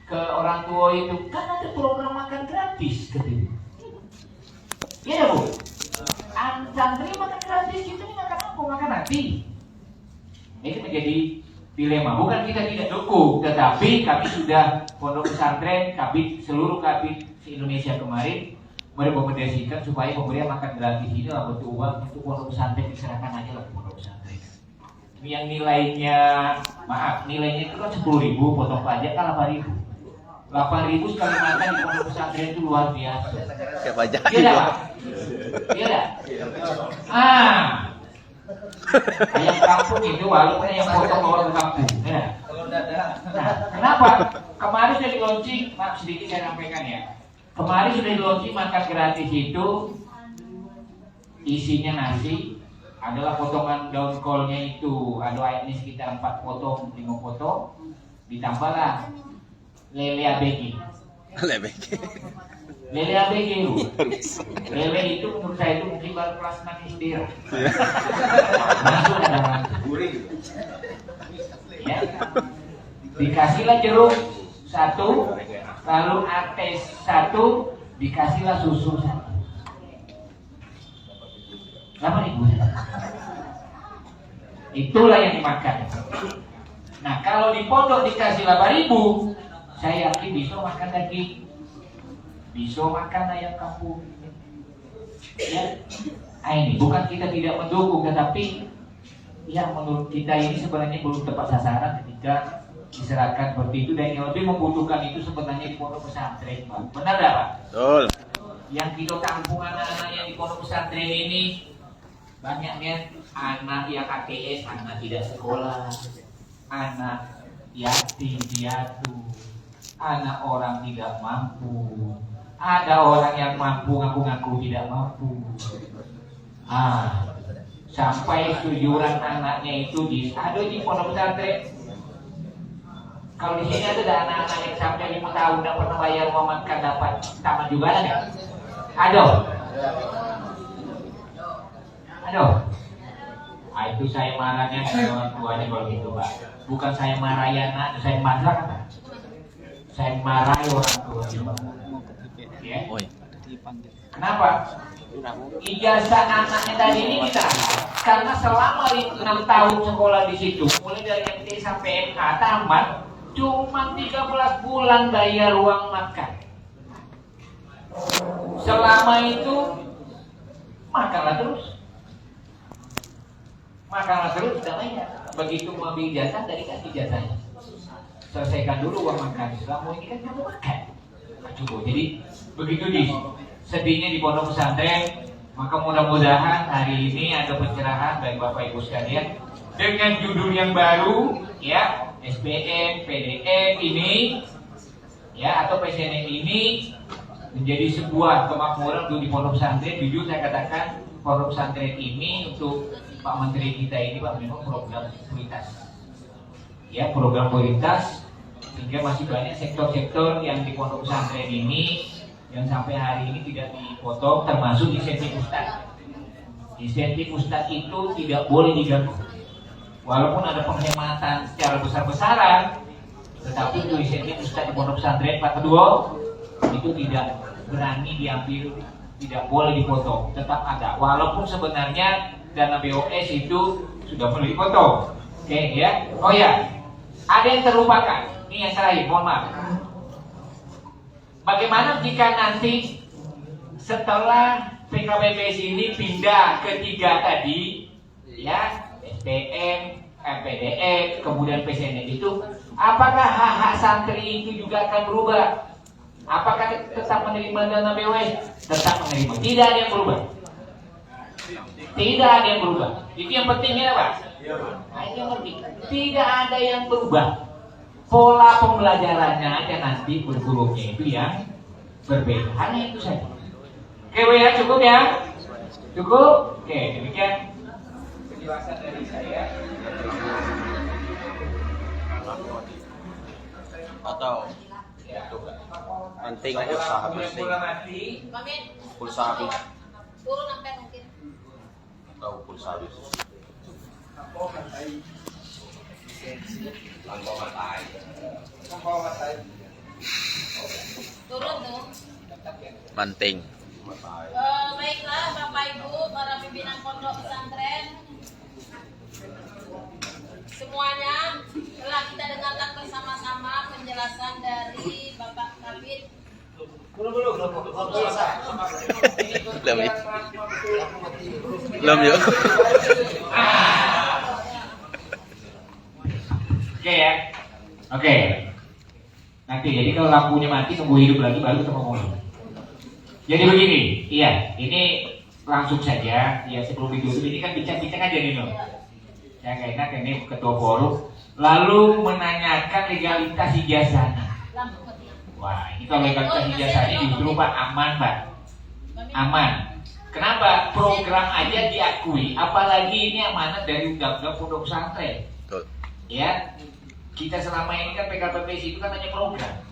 Speaker 2: ke orang tua itu, kan ada program makan gratis gitu. Iya Bu, santri makan gratis gitu, ini makan apa? Makan hati. Ini menjadi dilema. Bukan kita tidak dukung, tetapi kami sudah pondok pesantren, seluruh kabit se-Indonesia kemarin merekomendasikan supaya pemberian makan gratis ini lah bentuk uang untuk pondok pesantren, diserahkan aja lah ke pondok pesantren. Yang nilainya, nilainya itu kan 10.000, potong pajak kan 8.000. 8.000 sekali makan di pondok pesantren itu luar biasa.
Speaker 1: Kayak pajak.
Speaker 2: Iya Pak? Iya. Ayam kampung itu walaupun yang potong bawa ke kampung. Ya. Nah, kenapa? Kemarin sudah di launching, maaf sedikit saya sampaikan ya. Kemarin sudah di launching makan gratis itu isinya nasi, adalah potongan daun kolnya itu, ada ini sekitar 4 potong, 5 potong, ditambahlah lele ABG. Lele ABG itu. Lele itu menurut saya itu mungkin baru kelas 6 SD. Masuk dalam guring. Ya. Dikasihlah jeruk 1, lalu ates 1, dikasihlah susu 1. 8.000. Itulah yang dimakan. Nah kalau di pondok dikasih 8.000, saya yakin bisa makan daging, bisa makan ayam kampung. Ya, ini bukan kita tidak mendukung, tetapi ya menurut kita ini sebenarnya belum tepat sasaran ketika diserahkan seperti itu, dan yang lebih membutuhkan itu sebenarnya di pondok pesantren, Pak. Benar tidak, Pak?
Speaker 1: Betul.
Speaker 2: Yang kita tampung anak-anak yang di pondok pesantren ini banyaknya anak yang ATS, anak tidak sekolah, anak yatim piatu, anak orang tidak mampu, ada orang yang mampu ngaku-ngaku tidak mampu. Sampai tujuan anaknya itu ada di pondok pesantren. Kalau di sini ada anak-anak yang sampai 5 tahun tidak pernah bayar uang makan dapat taman juga ada nggak? Ada. Itu saya marahnya dengan orang tuanya kalau gitu Pak. Bukan saya marahi anak, saya marah kan? Saya marahi orang tua. Ya. Kenapa? Ijazah anaknya tadi ini kita karena selama 6 tahun sekolah di situ, mulai dari MT sampai MA tamat, cuma 13 bulan bayar uang makan. Selama itu makanlah terus, sudah bayar. Begitu mau ambil ijazah, dari kasih ijazahnya. Selesaikan dulu uang makan. Selama ini kan kamu makan. Cukup. Jadi begitu sedihnya di pondok pesantren. Maka mudah-mudahan hari ini ada pencerahan dari Bapak Ibu sekalian dengan judul yang baru, ya, SPM, PDM ini, ya, atau PCNM ini menjadi sebuah kemakmuran untuk di pondok pesantren. Jujur saya katakan pondok pesantren ini untuk Pak Menteri kita ini Pak memang program prioritas, ya, program prioritas, sehingga masih banyak sektor-sektor yang di pondok pesantren ini yang sampai hari ini tidak dipotong, termasuk insentif ustadz. Insentif ustadz itu tidak boleh diganggu, walaupun ada penghematan secara besar-besaran, tetapi itu insentif ustadz di pondok pesantren Pak Kedua itu tidak berani diambil, tidak boleh dipotong, tetap ada, walaupun sebenarnya dana BOS itu sudah boleh dipotong. Oke, ya. Oh ya, ada yang terlupakan. Ini yang terakhir, mohon maaf. Bagaimana jika nanti setelah PKPBS ini pindah ke 3 tadi, ya, SPM, PDM, kemudian PCNM itu, apakah hak-hak santri itu juga akan berubah? Apakah tetap menerima dana BOS? Tetap menerima. Tidak ada yang berubah. Tidak ada yang berubah. Itu yang pentingnya Pak. Nah, itu yang penting. Tidak ada yang berubah. Pola pembelajarannya aja nanti kurikulumnya itu yang berbeda. Hanya itu saja. Oke Bu ya, cukup ya? Cukup? Oke, demikian penjelasan dari saya.
Speaker 1: Atau penting pulsa habis pulsa habis
Speaker 3: turun sampai mungkin
Speaker 1: atau pulsa habis
Speaker 3: turun tuh.
Speaker 1: penting
Speaker 3: Baiklah Bapak Ibu para pimpinan pondok pesantren semuanya, telah kita dengarkan bersama-sama penjelasan dari Bapak Kabid.
Speaker 1: belum yuk.
Speaker 2: Oke ya. Oke. Nanti jadi kalau lampunya mati tunggu hidup lagi baru kita ngomong. Jadi begini, iya, ini langsung saja. Ya sebelum ditutup ini kan bincang-bincang aja nih, saya nggak enak ini ketua forum. Lalu menanyakan legalitas ijazahnya. Wah, ini kalau legalitas ijazahnya justru Pak aman Pak, aman. Kenapa? Program aja diakui, apalagi ini amanat dari undang-undang pondok pesantren. Ya, kita selama ini kan PKPPS itu kan hanya program.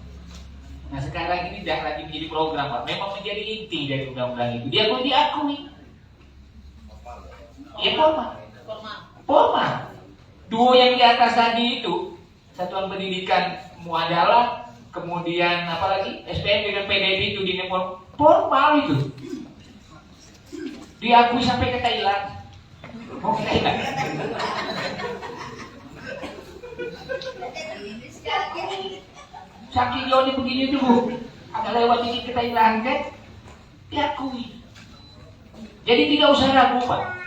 Speaker 2: Nah sekarang ini tidak lagi menjadi program Pak, memang menjadi inti dari undang-undang itu. Dia pun diakui. Ya formal. Duo yang di atas tadi itu, Satuan Pendidikan Muadalah, kemudian apalagi SPM dengan PDB itu di formal itu. Diakui sampai ke Thailand. Mau ke Thailand? Saking jauhnya begini dulu, agak lewat ini ke Thailand kan, diakui. Jadi tidak usah ragu Pak.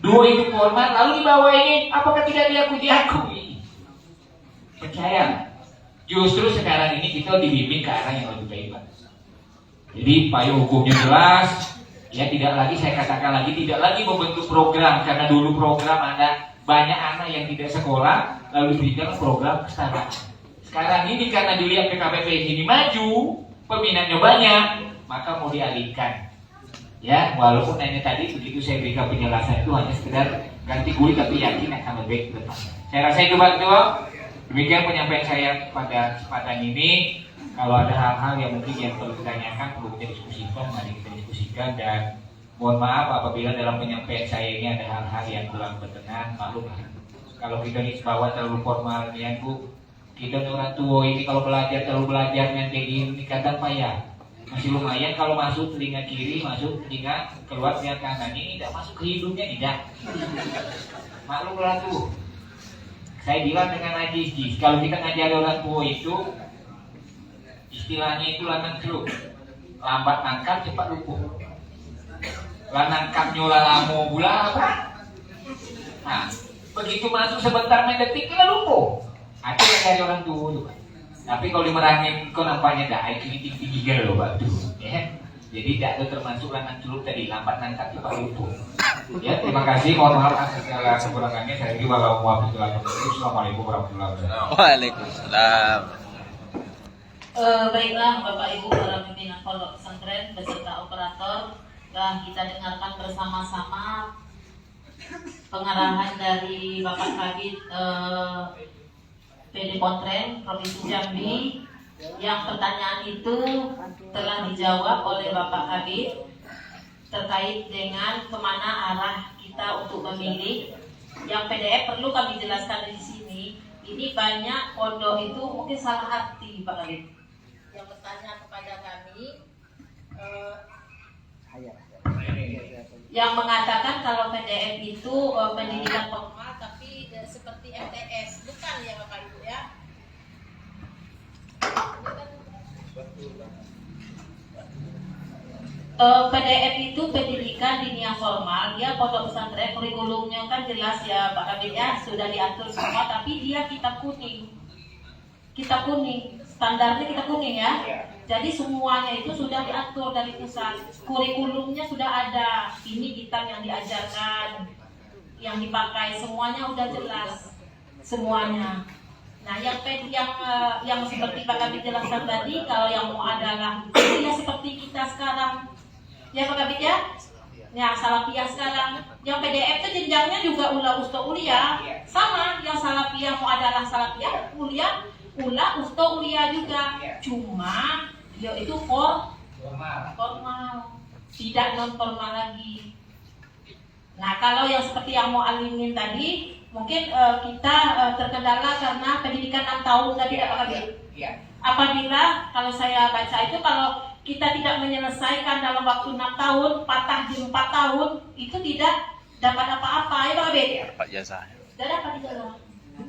Speaker 2: Duo itu formal, lalu dibawa ini, apakah tidak diakui? Percaya. Justru sekarang ini kita dibimbing ke arah yang lebih baik Pak. Jadi payung hukumnya jelas, ya tidak lagi saya katakan lagi tidak lagi membentuk program karena dulu program ada banyak anak yang tidak sekolah lalu diberikan program kesetaraan. Sekarang ini karena dilihat PKPP ini maju, peminatnya banyak, maka mau dialihkan. Ya, walaupun ini tadi begitu saya berikan penjelasan itu hanya sekedar ganti kulit tapi yakin akan lebih ke depan. Saya rasa itu Pak Ketua. Demikian penyampaian saya pada kesempatan ini. Kalau ada hal-hal yang mungkin yang perlu ditanyakan, perlu kita diskusikan, mari kita diskusikan dan mohon maaf apabila dalam penyampaian saya ini ada hal-hal yang kurang berkenan, maklum. Kalau kita ini bawa terlalu formal ya Bu. Kita orang tua ini kalau terlalu belajar yang kayak gini kadang payah. Masih lumayan kalau masuk telinga kiri, masuk telinga keluar telinga kanan, ini tidak masuk ke hidungnya tidak. Maklumlah tuh. Saya bilang dengan najis, kalau kita ngajari orang tua itu istilahnya itu lanang celuk, lambat nangkap cepat lumpuh. Lanang kap nyola lamo gula apa? Nah, begitu masuk sebentar main detik kena lumpuh. Ada yang dari orang tua tuh. Tapi kalau dimerangin kok nampaknya dah ini tinggi gila loh Pak tuh. Ya. Jadi tidak ada termasuk lanang celup tadi lambat nangkap cepat lumpuh. Ya, terima kasih. Mohon maaf atas segala kekurangannya. Saya kira walau warahmatullahi wabarakatuh. Assalamualaikum warahmatullahi wabarakatuh.
Speaker 1: Waalaikumsalam.
Speaker 3: Baiklah Bapak Ibu para pimpinan pondok pesantren beserta operator, telah kita dengarkan bersama-sama pengarahan dari Bapak Kabid PD Pontren Provinsi Jambi. Yang pertanyaan itu telah dijawab oleh Bapak Kabid terkait dengan kemana arah kita untuk memilih. Yang PDF perlu kami jelaskan di sini. Ini banyak pondok itu mungkin salah arti Pak Kabid. Yang bertanya kepada kami, yang mengatakan kalau PDF itu pendidikan formal tapi seperti MTS, bukan ya Bapak Ibu ya? PDF itu pendidikan dinia formal, dia pondok pesantren, kurikulumnya kan jelas ya Pak Kabid ya, sudah diatur semua, tapi dia kitab kuning, standarnya kitab kuning ya. Jadi semuanya itu sudah diatur dari pusat. Kurikulumnya sudah ada. Ini kitab yang diajarkan, yang dipakai, semuanya udah jelas semuanya. Nah, yang seperti Pak Kabit jelaskan tadi, kalau yang mau adalah ya seperti kita sekarang, ya Pak Kabit ya, yang salafiyah sekarang, yang PDF itu jenjangnya juga ula usta ulia, sama. Yang salafiyah mau adalah salafiyah, ula usta ulia juga, cuma dia itu formal, tidak non formal lagi. Nah, kalau yang seperti yang mau alimin tadi, mungkin kita terkendala karena pendidikan 6 tahun tadi Pak Kabit. Apabila kalau saya baca itu, kalau kita tidak menyelesaikan dalam waktu 6 tahun, patah di 4 tahun, itu tidak dapat apa-apa ya Pak Kabit.
Speaker 4: Dapat jasa.
Speaker 3: Tidak dapat jasa.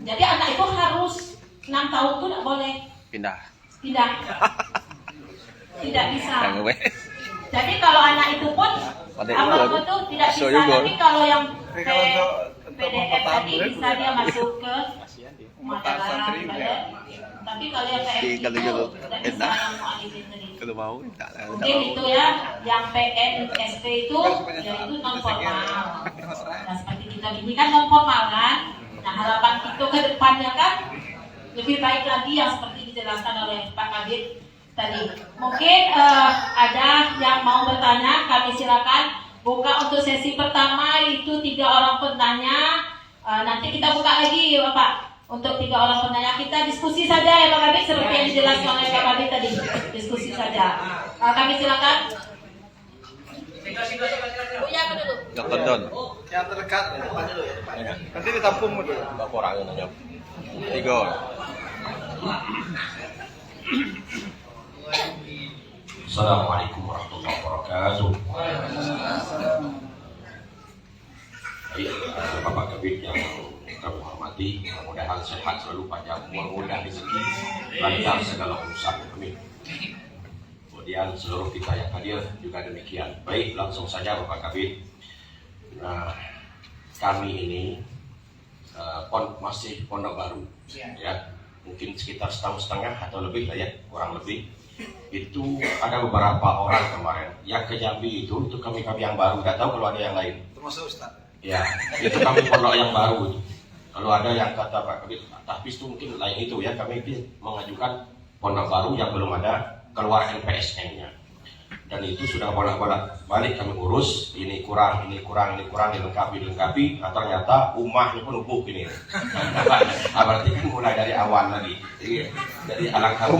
Speaker 3: Jadi anak itu harus 6 tahun itu tidak boleh
Speaker 4: Pindah.
Speaker 3: Tidak bisa.
Speaker 4: Yang gue.
Speaker 3: Jadi kalau anak itu pun apa itu tidak bisa. Tapi kalau yang PDF tadi bisa dia masuk ke majalah. Tapi kalau yang PDF itu tidak bisa yang mau alimin tadi.
Speaker 4: Kalau mau, tak lah.
Speaker 3: Mungkin itu ya, yang PNSP itu yaitu non formal. Nah, seperti kita ini kan non formal kan. Nah, harapan kita ke depannya kan lebih baik lagi yang seperti dijelaskan oleh Pak Kabit tadi. Mungkin ada yang mau bertanya, kami silakan buka untuk sesi pertama, itu 3 orang penanya. Nanti kita buka lagi Bapak untuk 3 orang penanya. Kita diskusi saja ya Pak Kabit, seperti yang dijelaskan oleh Pak Kabit tadi. Diskusi saja. Kami silakan. Ya, dulu.
Speaker 4: Yang kedon.
Speaker 5: Yang terdekat depannya dulu ya, depannya. Nanti ditampung dulu.
Speaker 4: Berapa orang yang nanya? 3.
Speaker 1: Assalamualaikum warahmatullahi wabarakatuh. Baik, Bapak Kabit yang kami hormati, mudah-mudahan sehat selalu, panjang umur, mudah rezeki, lancar segala urusan. Amin. Kemudian seluruh kita yang hadir juga demikian. Baik, langsung saja Bapak Kabit. Nah, kami ini masih pondok baru, ya, mungkin sekitar 1,5 tahun atau lebih lah ya, kurang lebih. Itu ada beberapa orang kemarin yang ke Jambi itu kami yang baru, nggak tahu kalau ada yang lain.
Speaker 5: Termasuk Ustaz.
Speaker 1: Ya, itu kami pondok yang baru itu. Kalau ada yang kata Pak Kabit, tapi itu mungkin lain itu ya, kami mengajukan pondok baru yang belum ada keluar NPSN-nya. Dan itu sudah bolak-balik kami urus, ini kurang, dilengkapi, nah, ternyata umahnya pun ubuk ini. Berarti kan mulai dari awal lagi. Jadi alangkah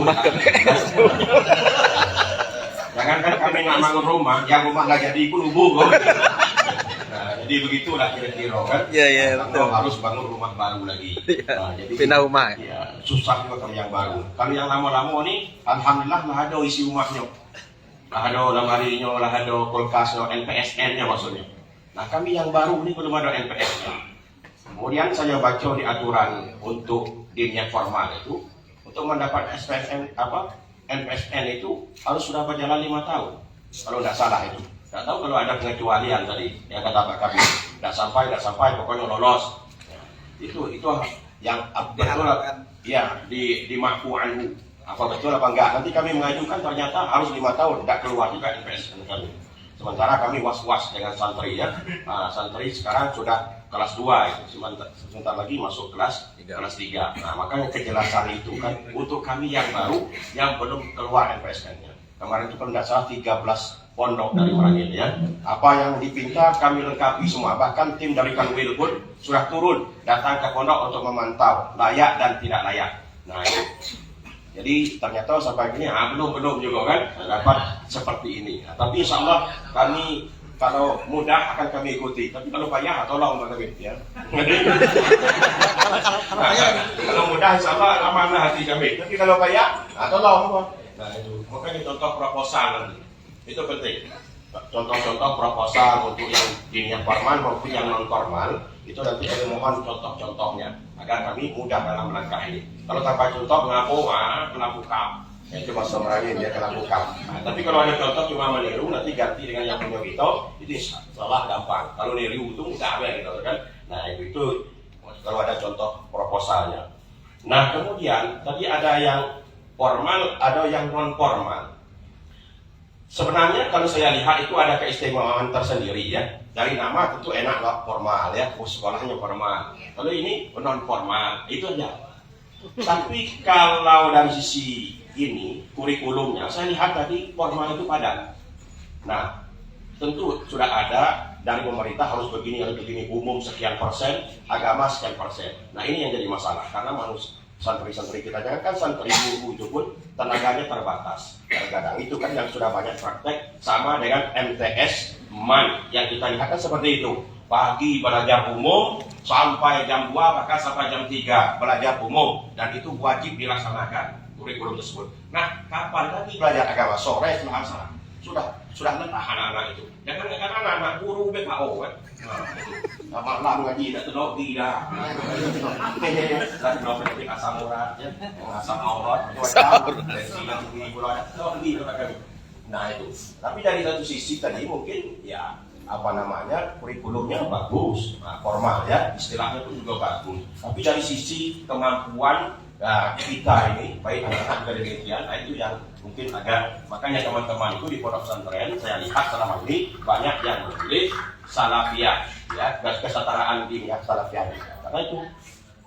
Speaker 1: jangan kan kami nggak bangun rumah, yang rumah nggak jadi pun ubuk. Nah, jadi begitulah kira-kira kan.
Speaker 4: Iya, betul.
Speaker 1: Harus bangun rumah baru lagi. Nah, jadi
Speaker 4: Pindah rumah.
Speaker 1: Ya, susah juga kami yang baru. Kami yang lama-lama nih, alhamdulillah lah ada isi rumahnya. Lah ada lemarinya, lah ada kulkasnya, NPSN-nya maksudnya. Nah, kami yang baru ini belum ada NPSN. Kemudian saya baca di aturan untuk dunia formal itu, untuk mendapat NPSN itu harus sudah berjalan 5 tahun. Kalau tidak salah itu. Tidak tahu kalau ada pengecualian tadi yang kata Pak Kabit. Tidak sampai, pokoknya lolos. Itu yang betul ya di makfu anhu. Apa betul apa enggak? Nanti kami mengajukan ternyata harus 5 tahun, tidak keluar juga NPSN kami. Sementara kami was-was dengan santri ya. Nah, santri sekarang sudah kelas 2 itu, sebentar lagi masuk kelas 3. Nah, makanya kejelasan itu kan untuk kami yang baru yang belum keluar NPSN-nya. Kemarin itu kan tidak salah 13 pondok dari Merangin ya. Apa yang dipinta kami lengkapi semua. Bahkan tim dari Kanwil pun sudah turun datang ke pondok untuk memantau layak dan tidak layak. Nah, itu. Jadi ternyata sampai ini belum juga kan dapat seperti ini. Nah, tapi insya Allah kami kalau mudah akan kami ikuti. Tapi kalau payah tolong Pak Kabit ya. Nah, kalau mudah insya Allah amanah hati kami. Tapi kalau payah tolong. Nah itu makanya contoh proposal nanti itu penting. Contoh-contoh proposal untuk yang dunia formal maupun yang non formal itu nanti kami mohon contoh-contohnya agar kami mudah dalam langkah ini. Kalau tanpa contoh kena buka, itu bahasa Merangin dia kena buka. Nah, tapi kalau ada contoh cuma meniru nanti ganti dengan yang punya kita, itu salah gampang. Kalau niru itu mudah gitu kan. Nah itu kalau ada contoh proposalnya. Nah kemudian tadi ada yang formal, ada yang non formal. Sebenarnya kalau saya lihat itu ada keistimewaan tersendiri ya. Dari nama tentu enak lah formal ya, sekolahnya formal. Kalau ini non formal, itu aja. Tapi kalau dari sisi ini kurikulumnya, saya lihat tadi formal itu padat. Nah, tentu sudah ada dari pemerintah harus begini umum sekian persen, agama sekian persen. Nah ini yang jadi masalah karena manusia santri-santri kita jangan kan santri guru itu pun tenaganya terbatas. Kadang-kadang itu kan yang sudah banyak praktek sama dengan MTS MAN yang kita lihat kan seperti itu. Pagi belajar umum sampai jam 2 bahkan sampai jam 3 belajar umum dan itu wajib dilaksanakan kurikulum tersebut. Nah kapan lagi belajar agama sore setelah asar? Sudah letah anak-anak itu. Jangan anak-anak guru BKO kan. Nah, malam ngaji tak terdoki dah. Tak terdoki asam urat, asam aurat, nah itu. Tapi dari satu sisi tadi mungkin ya apa namanya kurikulumnya bagus, nah, formal ya istilahnya pun juga bagus. Tapi dari sisi kemampuan kita ini baik anak-anak juga demikian, nah itu yang mungkin agak makanya teman-teman itu di pondok pesantren saya lihat selama ini banyak yang memilih salafiyah ya kesetaraan di salafiyah karena itu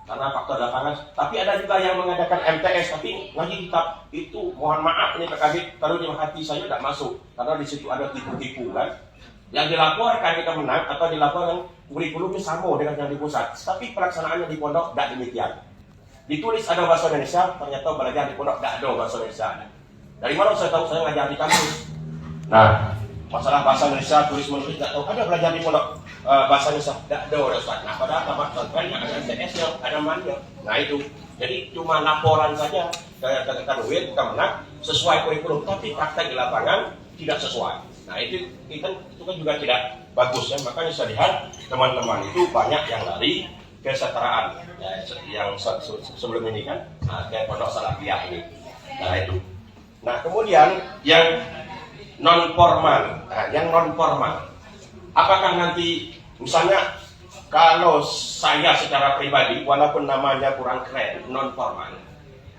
Speaker 1: karena faktor lapangan. Tapi ada juga yang mengadakan MTS tapi ngaji kitab itu mohon maaf ini terkait kalau di hati saya tidak masuk karena di situ ada tipu-tipu kan yang dilaporkan kita menang atau dilaporkan kurikulumnya sama dengan yang di pusat tapi pelaksanaannya di pondok tidak demikian. Ditulis ada bahasa Indonesia, ternyata belajar di pondok tidak ada bahasa Indonesia. Dari mana saya tahu? Saya ngajar di kampus. Nah, masalah bahasa Indonesia, tulis-menulis tidak tahu. Ada belajar di pondok bahasa Indonesia tidak ada Ustaz. Nah, padahal tamat pesantren ada MTS-nya, ada MAN-nya. Nah itu, jadi cuma laporan saja. Katakan kita menang sesuai kurikulum, tapi praktek di lapangan tidak sesuai. Nah itu kan juga tidak bagus ya. Makanya saya lihat teman-teman itu banyak yang lari kesetaraan ya, yang sebelum ini kan kayak pondok salafiyah ini. Nah itu. Nah kemudian yang non formal, yang non formal, apakah nanti misalnya kalau saya secara pribadi walaupun namanya kurang keren non formal,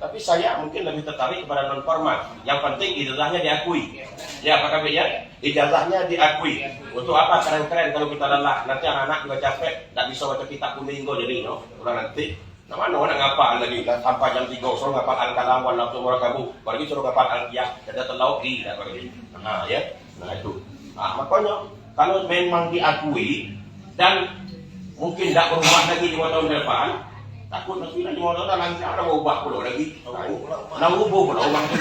Speaker 1: tapi saya mungkin lebih tertarik kepada non formal. Yang penting ijazahnya diakui. Ya apakah ya? Ijazahnya diakui. Untuk apa keren-keren kalau kita lelah? Nanti anak-anak juga capek, tidak bisa baca kitab kuning kok jadi no. Udah nanti. Nah mana orang ngapal lagi? Sampai jam 3 suruh ngapal al-kalam wal lafzu murakabu. Baru suruh ngapal al-qiyah, ada telauqi dan begitu. Nah ya. Nah itu. Nah makanya kalau memang diakui dan mungkin tidak berubah lagi di tahun depan, takut nanti di tahun depan nanti ada ubah pula lagi. Nah ubah pula ubah lagi.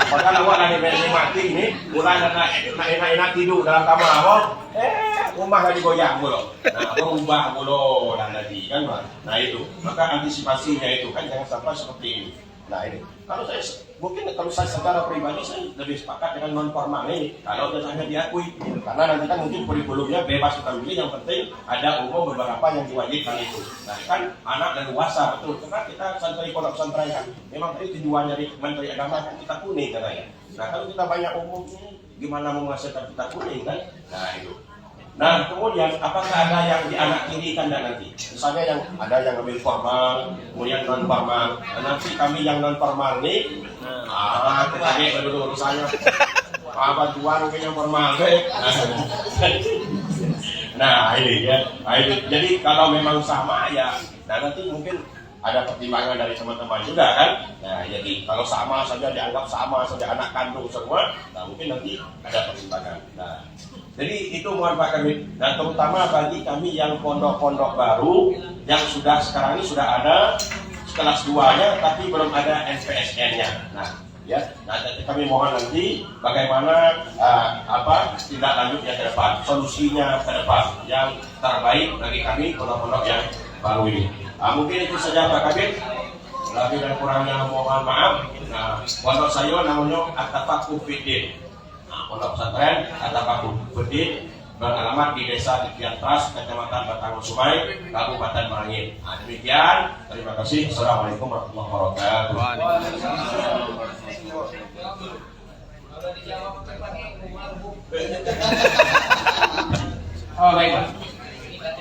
Speaker 1: Padahal awak dari mati ini mulai enak tidur dalam kamar, rumah lagi goyang pula. Nah berubah pula dan lagi kan, nah itu. Maka antisipasinya itu kan jangan sampai seperti ini. Nah ini, kalau saya secara pribadi saya lebih sepakat dengan non formal ini. Kalau ijazahnya diakui, karena nanti kan mungkin kurikulumnya bebas kita pilih. Yang penting ada umum beberapa yang diwajibkan itu. Nah kan anak dan dewasa betul. Karena kita santri pondok pesantren kan, memang tadi tujuan dari Menteri Agama kan kita kuning katanya. Nah kalau kita banyak umum ini, gimana menghasilkan kita kuning kan? Nah itu. Nah kemudian apakah ada yang di anak kiri kan nanti? Misalnya yang ada yang ambil formal, kemudian non formal. Nanti kami yang non formal nih, kita dulu urusannya. Bantuan mungkin yang formal deh. Nah ini ya, jadi kalau memang sama ya, nah nanti mungkin ada pertimbangan dari teman-teman juga kan. Nah jadi kalau sama saja dianggap sama saja anak kandung semua, nah mungkin nanti ada pertimbangan. Nah jadi itu mohon Pak kami, dan terutama bagi kami yang pondok-pondok baru yang sudah sekarang ini sudah ada kelas 2-nya tapi belum ada NPSN-nya. Nah, ya, nah kami mohon nanti bagaimana tindak lanjutnya ke depan, solusinya ke depan yang terbaik bagi kami pondok-pondok yang baru ini. Mungkin itu saja Pak Kabir. Lebih dan kurangnya mohon maaf. Nah, pondok saya namanya At-Tafaqquh Fiddin. Pondok pesantren At-Tafaqquh Fiddin beralamat di Desa Tiantras, Kecamatan Batangan Sumai, Kabupaten Merangin. Nah, demikian. Terima kasih. Assalamualaikum warahmatullahi wabarakatuh.
Speaker 2: Oh baik Pak.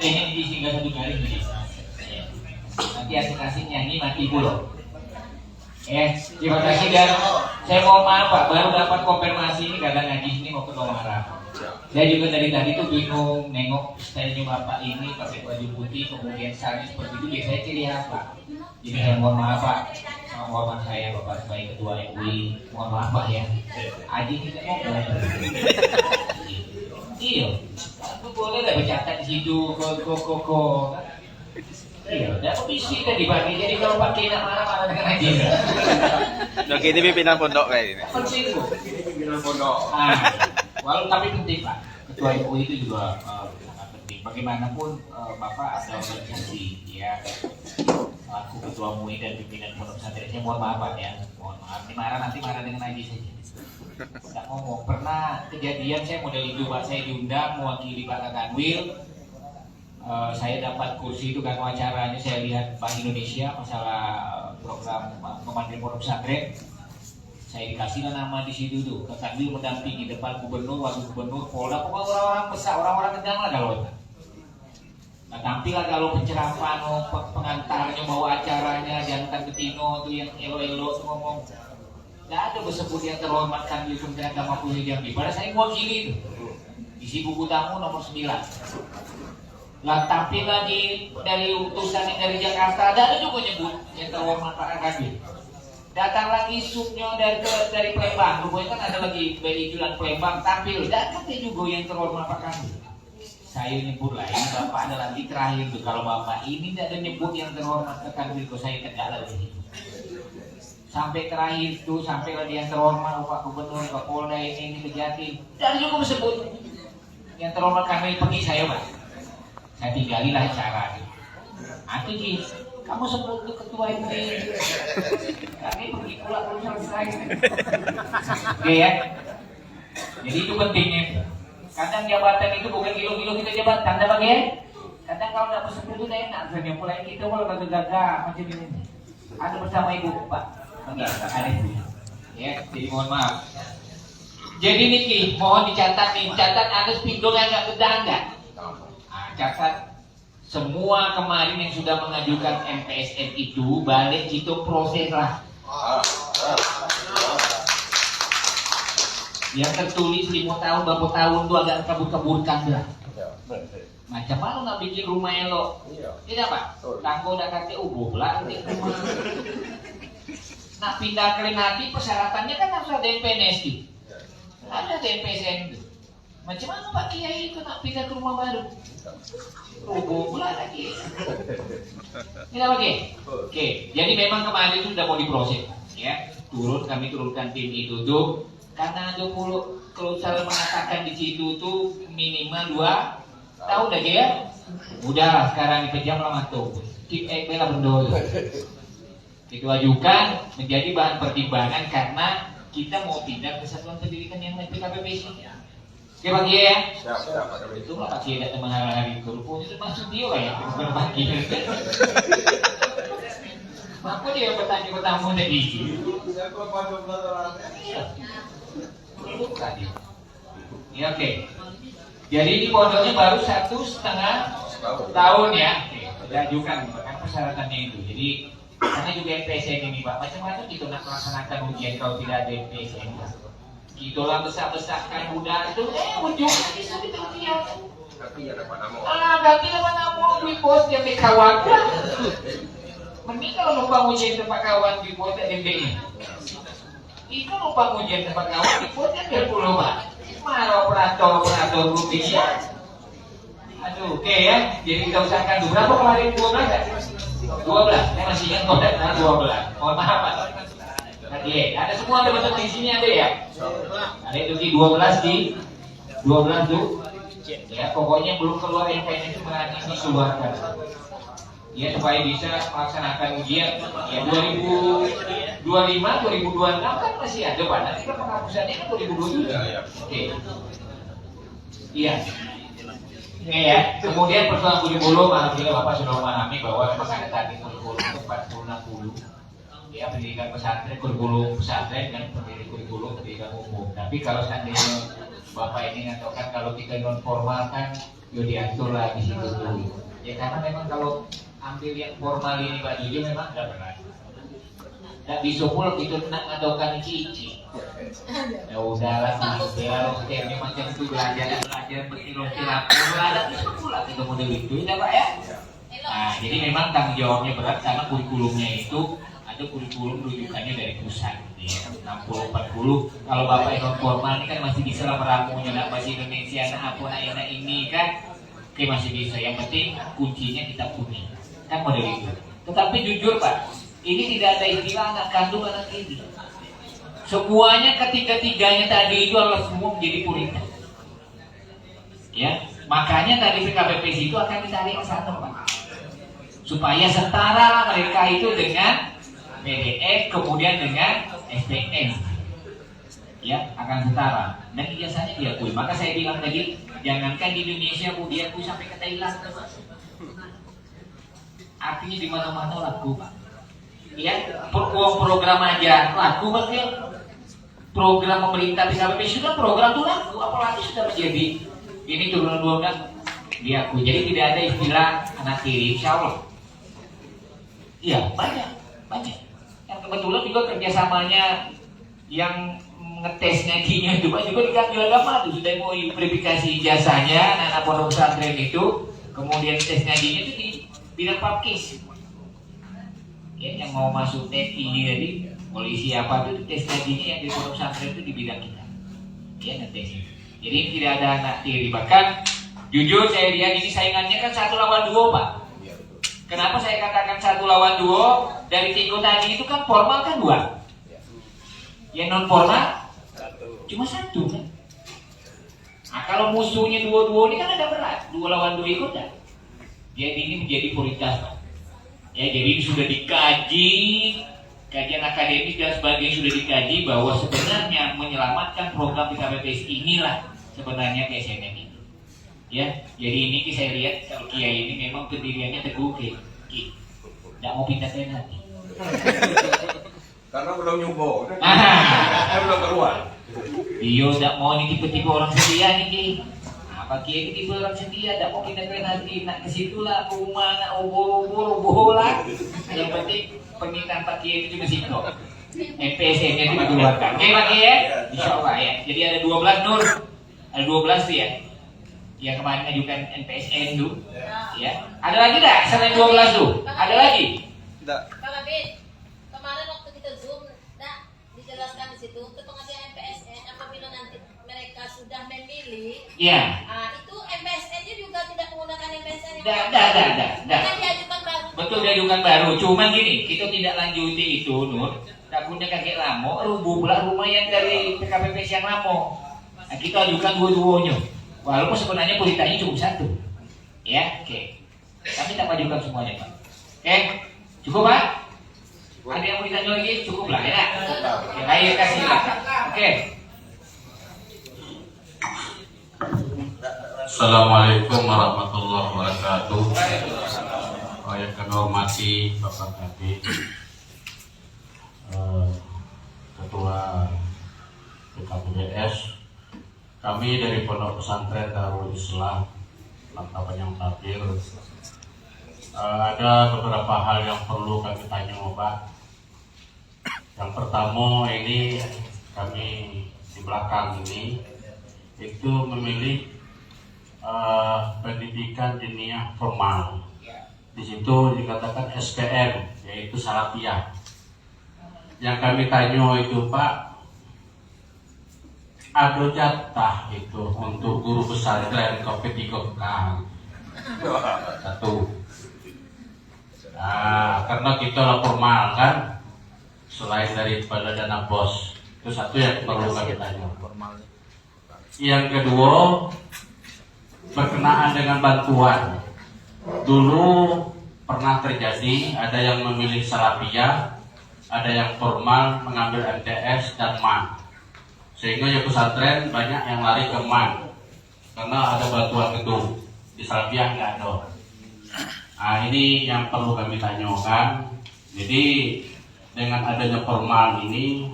Speaker 2: Ini disingkat satu garis nih. Nanti aku kasih nyanyi mati pulau. Terima kasih dan saya mohon maaf Pak, baru dapat konfirmasi ini kadang ngaji ini mau ke Arab. Saya juga dari tadi tuh bingung nengok stylenya Bapak ini pakai baju putih kemudian sarung seperti itu, biasanya ciri khas Pak. Jadi saya mohon maaf Pak, sama hormat saya Bapak sebagai Ketua MUI, mohon maaf Pak ya. Aji tidak mau belajar. Iya, aku boleh lah bercatat di situ, kok. Iya, dan komisi tadi pagi. Jadi kalau Pak Kina marah-marah dengan Haji.
Speaker 4: Oke, ini pimpinan pondok kayak ini.
Speaker 2: Penting Bu.
Speaker 1: Pimpinan pondok.
Speaker 2: Walau tapi penting Pak. Ketua MUI itu juga sangat penting. Bagaimanapun Bapak ada organisasi ya. Aku Ketua MUI dan pimpinan pondok pesantren. Saya mohon maaf Pak ya. Mohon maaf. Nanti marah dengan Haji saja. Tidak ngomong. Pernah kejadian saya model itu Pak. Saya diundang mewakili Pak Kanwil. Saya dapat kursi itu karena acaranya saya lihat Bank Indonesia masalah program Kemandirian Pondok Pesantren. Saya dikasih nama di situ tuh, Kanwil mendampingi depan gubernur, wakil gubernur, Polda, pokoknya orang-orang besar, orang-orang kencang lah kalau. Nah, tampil lah kalau penceramah, pengantarnya bawa acaranya, jangan ketino tuh yang elo-elo tuh ngomong. Gak ada disebut yang terhormat Kanwil Kementerian Agama Provinsi Jambi. Padahal saya mewakili itu. Isi buku tamu nomor 9. Lah tapi lagi dari utusan yang dari Jakarta ada juga nyebut yang terhormat Pak Kanwil. Datang lagi subnya dari Palembang, rupanya kan ada lagi BI Julan Palembang tampil, datang juga yang terhormat Pak Kanwil. Saya nyebut lah ini Bapak ada lagi terakhir tuh, kalau Bapak ini tidak ada nyebut yang terhormat Pak Kanwil, kok saya tidak lagi. Sampai terakhir tuh, sampai lagi yang terhormat Pak Gubernur, Pak Polda ini Kejati, dan juga disebut yang terhormat Kanwil pergi saya Pak. Saya tinggalilah acara itu. Nanti Ji, kamu sebut tuh ketua MUI. Kami pergi pula belum selesai. Oke ya. Jadi itu pentingnya. Kadang jabatan itu bukan kilo-kilo kita jabatan, ada bagi ya. Kadang kalau nggak bersebut itu enak. Sebenarnya mulai kita kalau gagah macam ini. Ada bersama ibu Pak. Enggak, ada ibu. Ya, jadi mohon maaf. Jadi Niki, mohon dicatat nih, catat ada spidol yang nggak bedah enggak? Catat semua kemarin yang sudah mengajukan MPSN itu balik itu proses lah. Yang tertulis 5 tahun, berapa tahun itu agak kabur-kaburkan lah. Macam mana nak bikin rumah elok? Tidak Pak, tanggo udah kata pula nanti rumah. Nak pindah ke Renati persyaratannya kan harus ada MPNS. Ada MPSN itu. Macam mana Pak Kiai itu nak pindah ke rumah baru? Rubuh pula lagi. Tidak lagi. Oke, jadi memang kemarin itu sudah mau diproses, ya. Kami turunkan tim itu tuh karena 20 kalau saya mengatakan di situ tuh minimal 2 tahun lagi ya. Udahlah sekarang dipejam lama tuh. Bela bendol. Itu ajukan menjadi bahan pertimbangan karena kita mau pindah ke satuan pendidikan yang lain PKPPC. Oke Pak Kiai ya? Siap. Itu Pak Kiai datang menghalang-halangi kurupun itu maksud dia lah ya, bukan Pak Kiai. Maka dia bertanya tadi. Itu tadi. Ya oke. Jadi di pondoknya baru 1,5 tahun ya. Oke, ajukan kan persyaratannya itu. Jadi karena juga MPSN ini Pak, macam-macam gitu nak melaksanakan ujian kalau tidak ada MPSN. Itulah besar-besarkan muda itu, ujungnya bisa diterima. Ganti nama nama di bos yang kawan. Mending kalau numpang ujian tempat kawan di bos MBI. Itu numpang ujian tempat kawan di bos yang 20 Pak. Marah operator rupiah. Aduh, oke ya. Jadi kita usahakan dulu. Berapa kemarin 12 kan? 12. Saya masih ingat kodak 12. Mohon maaf Pak. Oke, ada semua ada betul di sini ada ya. Ada itu di 12 tuh. Ya, pokoknya belum keluar MPN itu berarti dikeluarkan. Ya supaya bisa melaksanakan ujian. Ya 2025, 2026 kan masih ada Pak. Nanti kan penghapusannya kan 2027. Oke. Iya. Oke ya. Kemudian persoalan kurikulum, alhamdulillah Bapak sudah memahami bahwa memang ada tadi kurikulum 40-60. Ya pendidikan pesantren, kurikulum pesantren dan kurikulum pendidikan umum. Tapi kalau seandainya Bapak ini mengatakan kalau kita non formal kan, yo diatur lah di situ dulu. Ya karena memang kalau ambil yang formal ini Pak Juju memang tidak benar. nggak bisa pula kita nak ngadokan cici. Ya udahlah sih, kalau setiapnya macam itu belajar berkilo-kilo, ada bisa pula kita model itu, ya Pak ya. Nah, jadi memang tanggung jawabnya berat karena kurikulumnya itu ada kurikulum rujukannya dari pusat, ya 60-40. Kalau Bapak non formal ini kan masih bisa lah meramunya, nak bahasa Indonesia, nak apa, nak ini kan, oke masih bisa. Yang penting kuncinya kita punya, kan model itu. Tetapi jujur Pak, ini tidak ada istilah anak kandung anak ini. Semuanya ketiga-tiganya tadi itu adalah semua menjadi puritan. Ya, makanya tadi PKPPS itu akan ditarik ke sana Pak, supaya setara mereka itu dengan PDF kemudian dengan SPM, ya akan setara dan ijazahnya diakui. Maka saya bilang tadi, jangankan di Indonesia Bu, diakui sampai ke Thailand. Artinya di mana-mana laku Pak. Ya, program aja laku Pak ya. Program pemerintah PKPPS sudah program itu laku, apalagi sudah menjadi ini turunan 12 diakui. Jadi tidak ada istilah anak tiri, insya Allah. Iya banyak. Yang kebetulan juga kerjasamanya yang ngetes ngajinya itu Pak juga diganti agama tuh, sudah mau verifikasi ijazahnya anak pondok pesantren itu, kemudian tes ngajinya itu di bidang papkis. Ya, yang mau masuk TNI jadi polisi apa itu tes ngajinya yang di pondok pesantren itu di bidang kita. Ya ngetes. Jadi tidak ada anak tiri. Bahkan jujur saya lihat ini saingannya kan 1 lawan 2 Pak. Kenapa saya katakan 1 lawan 2? Dari 3 tadi itu kan formal kan 2, yang non formal cuma 1 kan. Nah kalau musuhnya 2 ini kan ada berat, 2 lawan 2 ikut kan. Jadi ini menjadi prioritas Pak. Ya jadi ini sudah dikaji, kajian akademis dan sebagainya sudah dikaji bahwa sebenarnya menyelamatkan program PKPPS inilah sebenarnya KSNM itu. Ya, jadi ini saya lihat kalau Kiai ini memang pendiriannya teguh tidak mau pindah ke nanti.
Speaker 1: Karena belum nyoba, belum keluar.
Speaker 2: Dia tidak mau ini tipe-tipe orang setia nih Ki. Apa Kiai tipe orang setia, tidak mau pindah ke nanti, nak ke situ lah, ke rumah, nak ubur lah. Yang penting permintaan Pak Kiai itu cuma situ. MPSN-nya itu dikeluarkan. Oke Pak Kiai, insya Allah ya. Jadi ada 12 Nur, ada 12 tuh ya. Yang kemarin ajukan NPSN tuh, ya. Ada lagi nggak selain 12 tuh? Ada lagi?
Speaker 5: Tidak.
Speaker 6: Pak Kabit, kemarin waktu kita zoom, dijelaskan di situ untuk pengajian MPSN apabila nanti mereka sudah memilih,
Speaker 2: Iya.
Speaker 6: itu MPSN-nya juga tidak menggunakan MPSN yang
Speaker 2: Dah.
Speaker 6: Kan diajukan baru.
Speaker 2: Betul, diajukan baru. Cuman gini, kita tidak lanjuti itu, Nur. Takutnya kakek lamo, rubuh pula rumah yang dari PKPPS yang lamo. Nah, kita ajukan dua-duanya. Walaupun sebenarnya kualitasnya cukup 1. Ya, oke. Tapi tak ajukan semuanya, Pak. Oke, cukup, Pak? Ada yang mau ditanya lagi? Cukup lah, ya? Oke, ayo kasih lah. Oke.
Speaker 7: Assalamualaikum warahmatullahi wabarakatuh. Yang kami hormati Bapak Kabit, Ketua PKPPS, kami dari Pondok Pesantren Darul Islam Lantapan yang Tapir, ada beberapa hal yang perlu kami tanya Pak. Yang pertama ini kami di belakang ini itu memilih pendidikan diniyah formal. Di situ dikatakan SPM, yaitu Salafiyah. Yang kami tanya itu Pak, ada jatah itu untuk guru pesantren COVID-19 satu. Nah, karena kita lah formal kan, selain daripada dana bos, itu satu yang perlu kami tanya. Yang kedua, berkenaan dengan bantuan. Dulu pernah terjadi ada yang memilih Salafiyah, ada yang formal mengambil MTS dan MAN. Sehingga ya pesantren banyak yang lari ke MAN karena ada bantuan gedung. Di Salafiyah nggak ada. Nah ini yang perlu kami tanyakan. Jadi dengan adanya formal ini,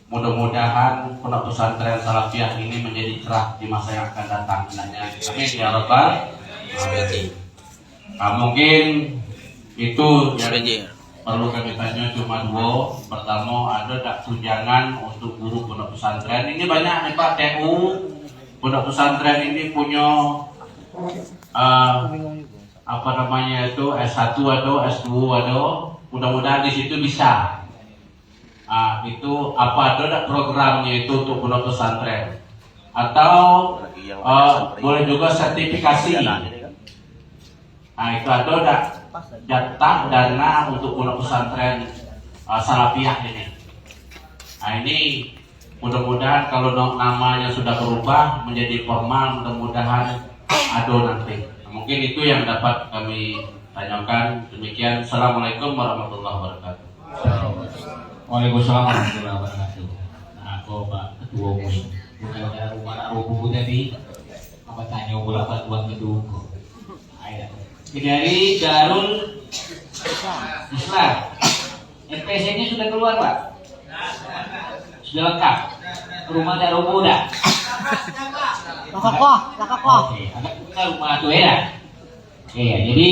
Speaker 7: mudah-mudahan pondok pesantren Salafiyah ini menjadi cerah di masa yang akan datang. Amin ya rabbal alamin. Nah, mungkin itu yang perlu kami tanya cuma dua. Pertama, ada tak tunjangan untuk guru pondok pesantren? Ini banyak nih Pak, TU pondok pesantren ini punya apa namanya itu S1 atau S2 atau mudah-mudahan di situ bisa. Itu apa ada tak programnya itu untuk pondok pesantren? Atau boleh juga sertifikasi. Itu ada tak jatah dana untuk pondok pesantren salafiyah ini. Ini mudah-mudahan kalau namanya sudah berubah menjadi formal, mudah-mudahan ada nanti. Mungkin itu yang dapat kami tanyakan. Demikian. Assalamualaikum warahmatullahi wabarakatuh.
Speaker 2: Waalaikumsalam warahmatullahi wabarakatuh. Nah, aku Pak Ketua Umum, bukan ada rumah rubuh tadi, apa tanya bola bantuan gedung. Ayo. Dari Darul Islam, NPS-nya sudah keluar Pak? Sudah lengkap? Rumah Darul Buddha? Oke, ada rumah itu ya. Iya, jadi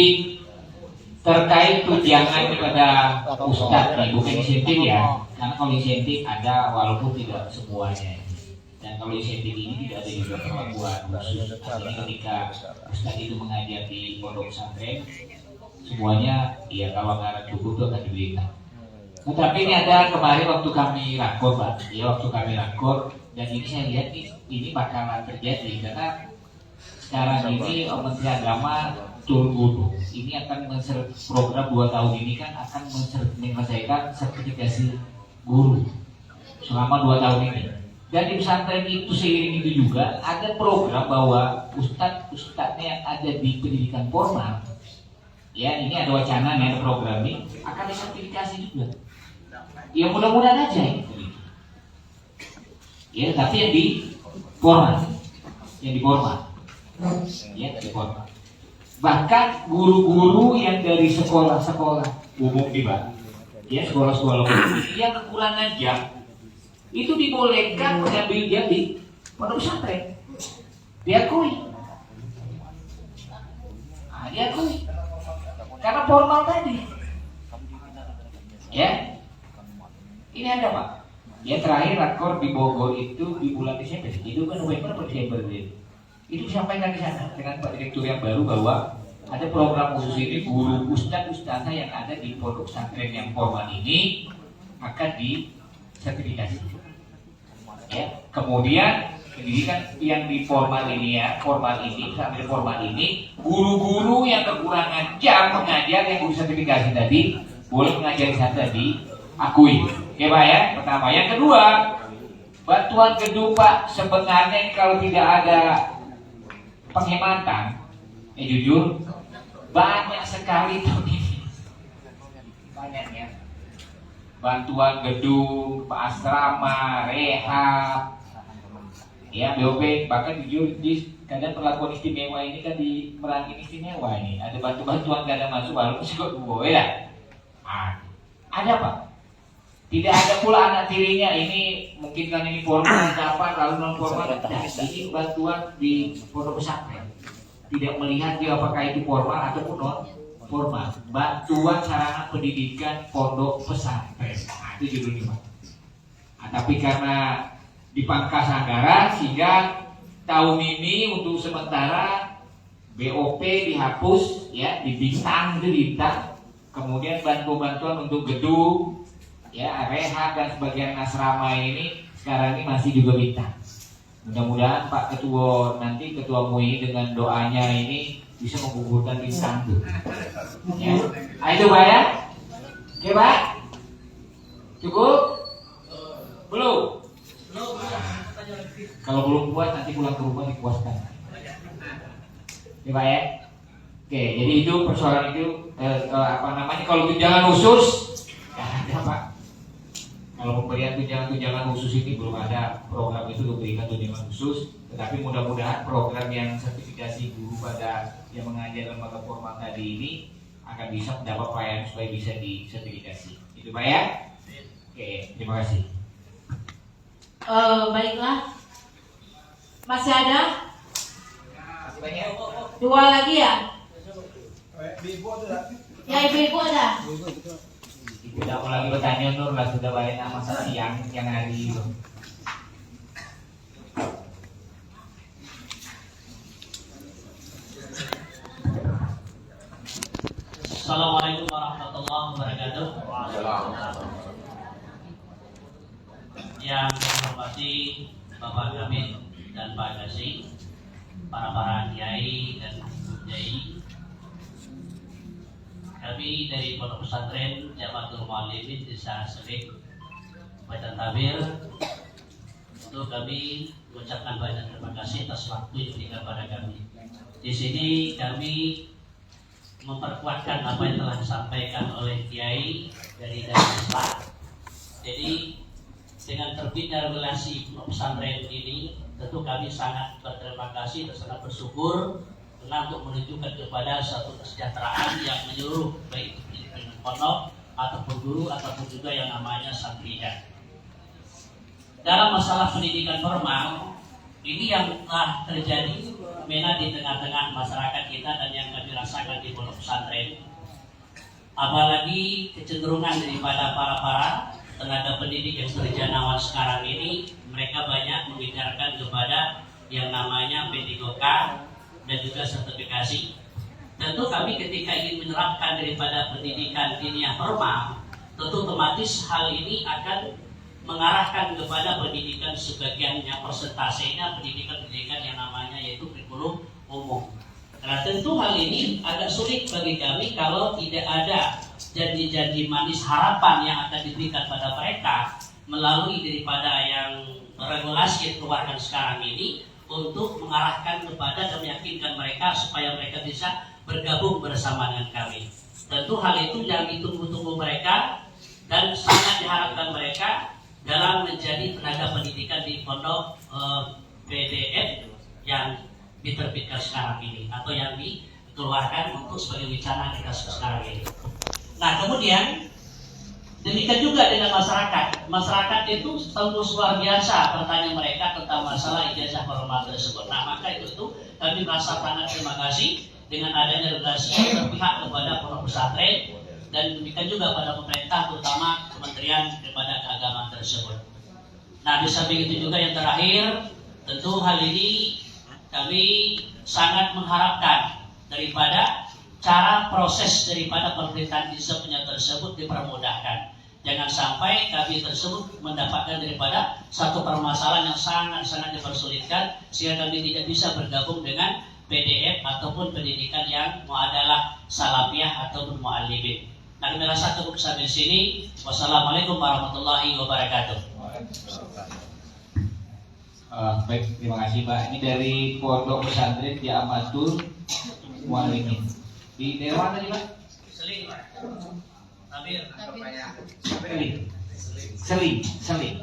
Speaker 2: terkait tunjangan kepada ustadz nih, bukan insentif ya, karena kalau insentif ada walaupun tidak semuanya, dan kalau insentif ini tidak ada juga perlakuan khusus. Artinya ketika ustadz itu mengajar di pondok pesantren, semuanya ya kalau anggaran cukup itu akan diberikan. Tetapi ini ada kemarin waktu kami rakor Pak, ya waktu kami rakor, dan ini saya lihat ini bakalan terjadi karena sekarang ini Menteri Agama turun gunung. Ini akan program 2 tahun ini kan akan menyelesaikan sertifikasi guru selama 2 tahun ini. Dan di pesantren itu seiring itu juga ada program bahwa ustadz-ustadznya yang ada di pendidikan formal, ya ini ada wacana nih, ada program ini akan disertifikasi juga. Ya mudah-mudahan aja ini. Ya tapi yang di formal, ya di formal. Bahkan guru-guru yang dari sekolah-sekolah umum di Pak, ya sekolah-sekolah umum yang kekurangan jam itu dibolehkan mengambil jam di pondok pesantren, diakui, diakui karena formal tadi, ya. Ini ada Pak, ya terakhir rakor di Bogor itu di bulan Desember, itu kan November atau Desember itu disampaikan di sana dengan Pak Direktur yang baru bahwa ada program khusus ini guru ustadz-ustadzah yang ada di pondok pesantren yang formal ini akan disertifikasi. Ya, kemudian pendidikan yang di formal ini sampai formal ini guru-guru yang kekurangan jam mengajar yang guru sertifikasi tadi boleh mengajar di sana diakui. Oke Pak ya, pertama. Yang kedua, bantuan gedung Pak, sebenarnya kalau tidak ada penghematan, jujur banyak sekali tahun ini, banyaknya bantuan gedung, asrama, rehab, ya BOP, bahkan jujur di kadang perlakuan istimewa ini kan di Merangin istimewa ini ada bantuan gak ada masuk walaupun sikut dua ya, ada Pak. Tidak ada pula anak tirinya ini mungkin kan ini formal dapat lalu non formal tidak. Ini bantuan di pondok pesantren. Tidak melihat dia apakah itu formal ataupun non formal. Bantuan sarana pendidikan pondok pesantren. Itu judulnya Pak. Tapi karena dipangkas anggaran sehingga tahun ini untuk sementara BOP dihapus ya, dibintang. Kemudian bantuan untuk gedung, ya rehab dan sebagian asrama ini sekarang ini masih juga bintang. Mudah-mudahan Pak Ketua nanti Ketua MUI dengan doanya ini bisa menggugurkan bintang tuh. Ya, itu Pak ya. Oke Pak, cukup? Belum? Kalau belum puas nanti pulang ke rumah dipuaskan. Oke Pak ya. Oke, jadi itu persoalan itu kalau tunjangan khusus ada Pak. Kalau pemberian tunjangan khusus ini belum ada program itu diberikan tunjangan khusus, tetapi mudah-mudahan program yang sertifikasi guru pada yang mengajar lembaga formal tadi ini akan bisa mendapat pelayanan supaya bisa disertifikasi. Itu Pak ya. Oke, terima kasih.
Speaker 3: Baiklah, masih ada? Dua lagi ya? Ya ibu-ibu ada?
Speaker 2: Tidak mau lagi bertanya Nur lah, sudah balik nama siang hari itu.
Speaker 8: Assalamualaikum warahmatullahi wabarakatuh. Yang saya hormati Bapak Kamil dan Pak Kasih, para kiai dan kiai. Kami dari Pondok Pesantren Jamatul Muallimin Desa Selik, Badan Tabir, untuk kami mengucapkan banyak terima kasih atas waktu yang diberikan pada kami. Di sini kami memperkuatkan apa yang telah disampaikan oleh Kiai dari Islam. Jadi dengan terbitnya regulasi pesantren ini, tentu kami sangat berterima kasih dan sangat bersyukur karena untuk menunjukkan kepada satu kesejahteraan yang menyeluruh, baik itu pendidikan pondok ataupun guru ataupun juga yang namanya santrinya. Dalam masalah pendidikan formal ini yang telah terjadi fenomena di tengah-tengah masyarakat kita dan yang kami rasakan di pondok pesantren, apalagi kecenderungan daripada para tenaga pendidik yang sarjanawan sekarang ini, mereka banyak membicarakan kepada yang namanya P3K dan juga sertifikasi. Tentu kami ketika ingin menerapkan daripada pendidikan diniyah formal, tentu otomatis hal ini akan mengarahkan kepada pendidikan sebagiannya persentasenya pendidikan yang namanya yaitu kurikulum umum. Karena tentu hal ini agak sulit bagi kami kalau tidak ada janji-janji manis harapan yang akan diberikan pada mereka melalui daripada yang regulasi yang dikeluarkan sekarang ini untuk mengarahkan kepada dan meyakinkan mereka supaya mereka bisa bergabung bersama dengan kami. Tentu hal itu yang ditunggu-tunggu mereka dan sangat diharapkan mereka dalam menjadi tenaga pendidikan di pondok PDF yang diterbitkan sekarang ini atau yang dikeluarkan untuk sebagai wacana kita sekarang ini. Nah kemudian demikian juga dengan masyarakat. Masyarakat itu terus luar biasa bertanya mereka tentang masalah ijazah formal tersebut. Nah maka itu kami merasa sangat terima kasih dengan adanya regulasi yang berpihak kepada pondok pesantren dan demikian juga pada pemerintah terutama kementerian kepada keagamaan tersebut. Nah di samping itu juga yang terakhir, tentu hal ini kami sangat mengharapkan daripada cara proses daripada pemerintahan disebutnya tersebut dipermudahkan. Jangan sampai kami tersebut mendapatkan daripada satu permasalahan yang sangat-sangat dipersulitkan sehingga kami tidak bisa bergabung dengan PDF ataupun pendidikan yang adalah salafiyah ataupun mu'allimin. Nah, kami rasa cukup sampai sini. Wassalamualaikum warahmatullahi wabarakatuh.
Speaker 2: Baik, terima kasih Pak. Ini dari Pondok Pesantren Jamatul Muallimin. Di daerah mana tadi Pak?
Speaker 8: Seling, Pak. Tabir.
Speaker 2: Seling.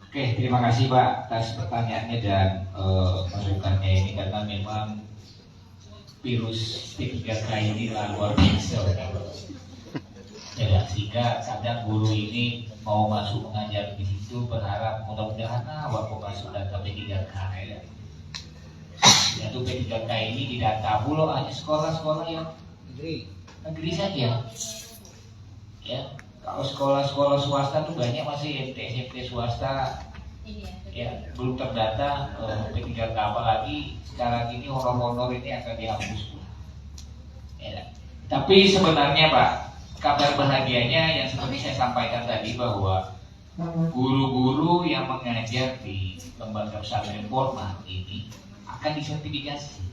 Speaker 2: Oke, terima kasih Pak atas pertanyaannya dan masukannya ini karena memang virus P3K ini luar biasa. Ya, sehingga kadang guru ini mau masuk mengajar di situ berharap mudah-mudahan waktu masuk data P3K ya. Yaitu P3K ini didata pula hanya sekolah-sekolah yang negeri saja. Ya, kalau sekolah-sekolah swasta tuh banyak masih SMP swasta ya belum terdata P3K, apalagi sekarang ini honor-honor ini akan dihapus. Ya. Tapi sebenarnya Pak, kabar bahagianya yang seperti saya sampaikan tadi bahwa guru-guru yang mengajar di lembaga pesantren formal ini akan disertifikasi.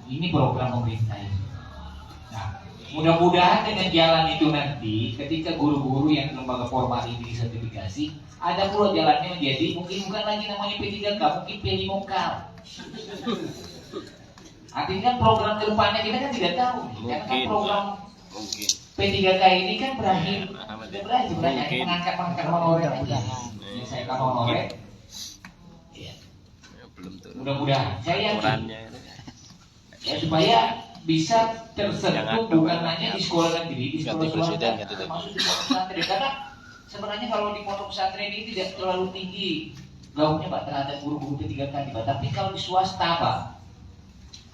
Speaker 2: Ini program pemerintah ini. Nah, mudah-mudahan dengan jalan itu nanti ketika guru-guru yang lembaga formal ini disertifikasi, ada pula jalannya menjadi mungkin bukan lagi namanya P3K, mungkin P5K. Artinya program kedepannya kita kan tidak tahu. Karena kan program P3K ini kan berakhir sebenarnya mengangkat honorer aja. Saya kan honorer. Ya. Mudah-mudahan saya yakin ya supaya bisa tersentuh bukan hanya di sekolah negeri, di sekolah swasta, termasuk di pondok pesantren. Karena sebenarnya kalau di pondok pesantren ini tidak terlalu tinggi gaungnya Pak terhadap guru-guru P3K Pak. Tapi kalau di swasta Pak,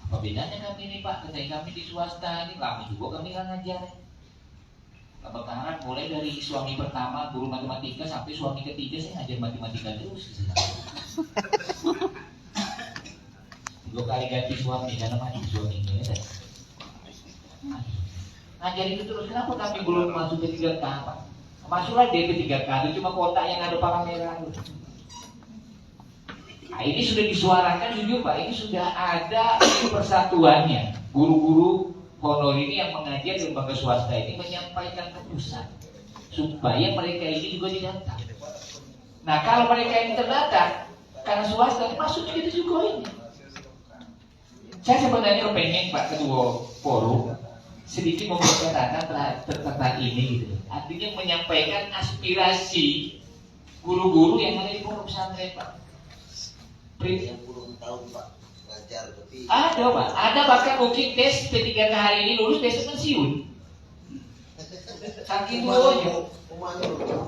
Speaker 2: apa bedanya kami ini Pak? Ketika kami di swasta ini kami juga kami kan ngajar. Bakaran mulai dari suami pertama guru matematika sampai suami ketiga saya ngajar matematika terus. 2 kali ganti suami karena mati suaminya ya. Ngajar itu terus, kenapa kami belum masuk ke 3K Pak? Masuklah dia ke 3K itu cuma kotak yang ada palang merah. Nah, ini sudah disuarakan jujur Pak, ini sudah ada persatuannya. Guru-guru honor ini yang mengajar di lembaga swasta ini menyampaikan ke pusat supaya mereka ini juga didata. Nah kalau mereka ini terdata karena swasta ini masuk gitu juga ini. Saya sebenarnya pengen Pak Ketua Forum sedikit membicarakan tentang ini gitu. Artinya menyampaikan aspirasi guru-guru yang ada di pondok pesantren Pak.
Speaker 5: Yang belum tahu Pak ngajar tapi
Speaker 2: Ada Pak, ada bahkan mungkin tes P3K hari ini lulus besok pensiun. Saking dulunya.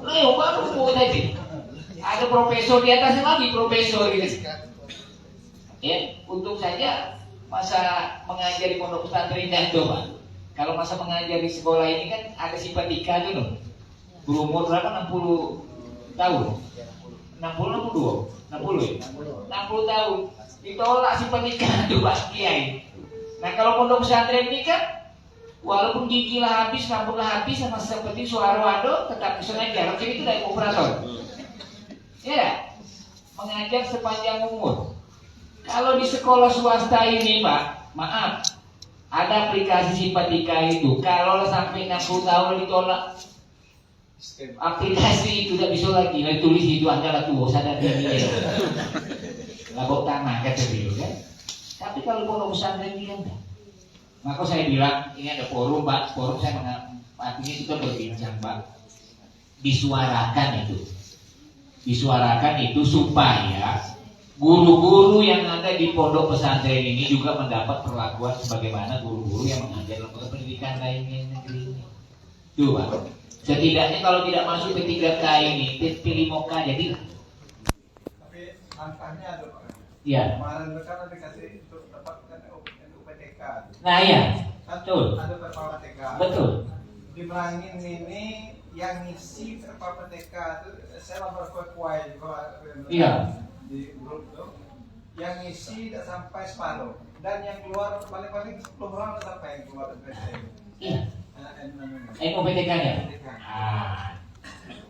Speaker 2: Lah, baru tadi. Ada profesor di atasnya lagi profesor gitu. Ya, untung saja masa mengajar di pondok pesantren itu Pak. Kalau masa mengajar di sekolah ini kan ada simpatika dulu. Berumur berapa? 60 tahun. 60 ya? 60 tahun. Ditolak simpatika itu Pak Kiai. Nah kalau pondok pesantren ini kan walaupun gigi lah habis, rambut lah habis, sama seperti Suara Wado tetap bisa ngajar. Jadi itu dari operator. Ya, mengajar sepanjang umur. Kalau di sekolah swasta ini Pak, maaf, ada aplikasi simpatika itu. Kalau sampai 60 tahun ditolak, aplikasi itu tidak bisa lagi. Lalu tulis itu adalah tuh sadar diri. Labok tanah kata dia kan. Tapi kalau pondok pesantren dia enggak. Maka saya bilang ini ada forum Pak, forum saya artinya kita berbincang Pak. Disuarakan itu supaya guru-guru yang ada di pondok pesantren ini juga mendapat perlakuan sebagaimana guru-guru yang mengajar lembaga pendidikan lainnya di negeri ini. Tuh Pak. Setidaknya kalau tidak masuk P3K ini, P5K jadilah.
Speaker 5: tapi angkanya ada Pak.
Speaker 2: Iya.
Speaker 5: Kemarin kan ada kasih untuk dapatkan UPTK.
Speaker 2: Nah iya, betul.
Speaker 5: Ada PTK.
Speaker 2: Betul.
Speaker 5: Di Merangin ini yang ngisi PTK itu saya lapor ke Kuai
Speaker 2: Iya.
Speaker 5: di grup tuh. Yang ngisi tidak sampai separuh dan yang keluar paling-paling 10 orang tidak sampai yang keluar dari PTK.
Speaker 2: Iya. NUPTK-nya.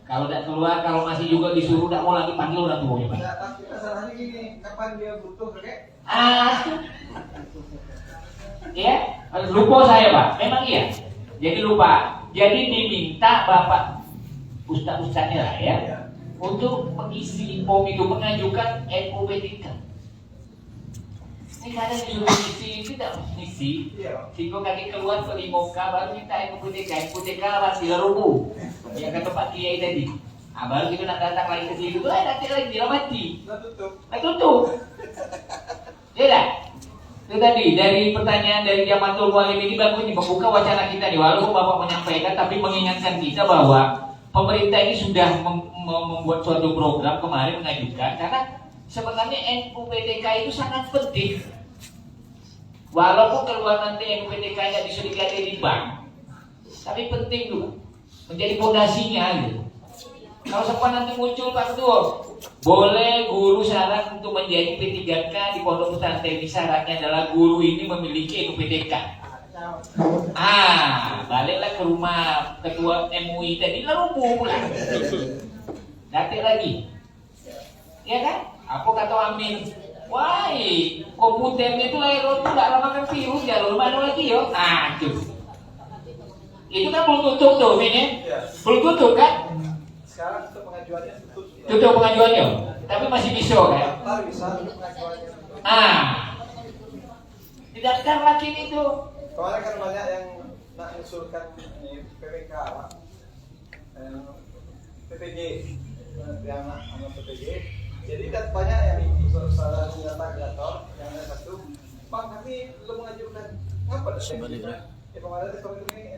Speaker 2: Kalau tidak keluar, kalau masih juga disuruh tidak mau lagi panggil orang tuanya Pak.
Speaker 5: Nah, tapi masalahnya gini, kapan dia butuh kakek?
Speaker 2: Ya, lupa saya Pak, memang iya. Jadi lupa. Jadi diminta Bapak Ustaz-ustaznya lah ya, untuk mengisi form itu, mengajukan NUPTK. Ini kadang disuruh ngisi, tidak ngisi. Sehingga kaki keluar ke 5K baru minta NUPTK masih rubuh. Yang kata Pak Kiai tadi. Nah, baru kita nak datang lagi ke situ, nanti lagi dia mati. Nah tutup. Ya dah. Itu tadi dari pertanyaan dari Jamatul Mualim ini bagus membuka wacana kita nih. Walaupun Bapak menyampaikan, tapi mengingatkan kita bahwa pemerintah ini sudah membuat suatu program kemarin mengajukan karena sebenarnya NUPTK itu sangat penting. Walaupun keluar nanti NUPTK nggak bisa diganti di bank, tapi penting juga menjadi fondasinya gitu. Kalau sempat nanti muncul Pak Ketua, boleh guru syarat untuk menjadi P3K di pondok pesantren ini syaratnya adalah guru ini memiliki NUPTK. Baliklah ke rumah ketua MUI tadi lumpuh pula. Nanti lagi, ya kan? Apa kata Amin? Wah, komputernya itu lahir itu nggak lama kan virus ya, lalu mana lagi yo? Itu kan belum tutup tuh, ini belum tutup kan?
Speaker 5: Sekarang untuk pengajuannya
Speaker 2: Tutup pengajuannya, tapi masih bisa kan?
Speaker 5: Bisa pengajuannya.
Speaker 2: Tidak ada lagi itu.
Speaker 5: Soalnya kan banyak yang nak usulkan PPK, Pak. PPG, yang sama PPG. Jadi kan banyak yang usaha data yang ada satu. Bang, kami belum mengajukan. Ngapa? Sebenarnya. Kemarin seperti ini.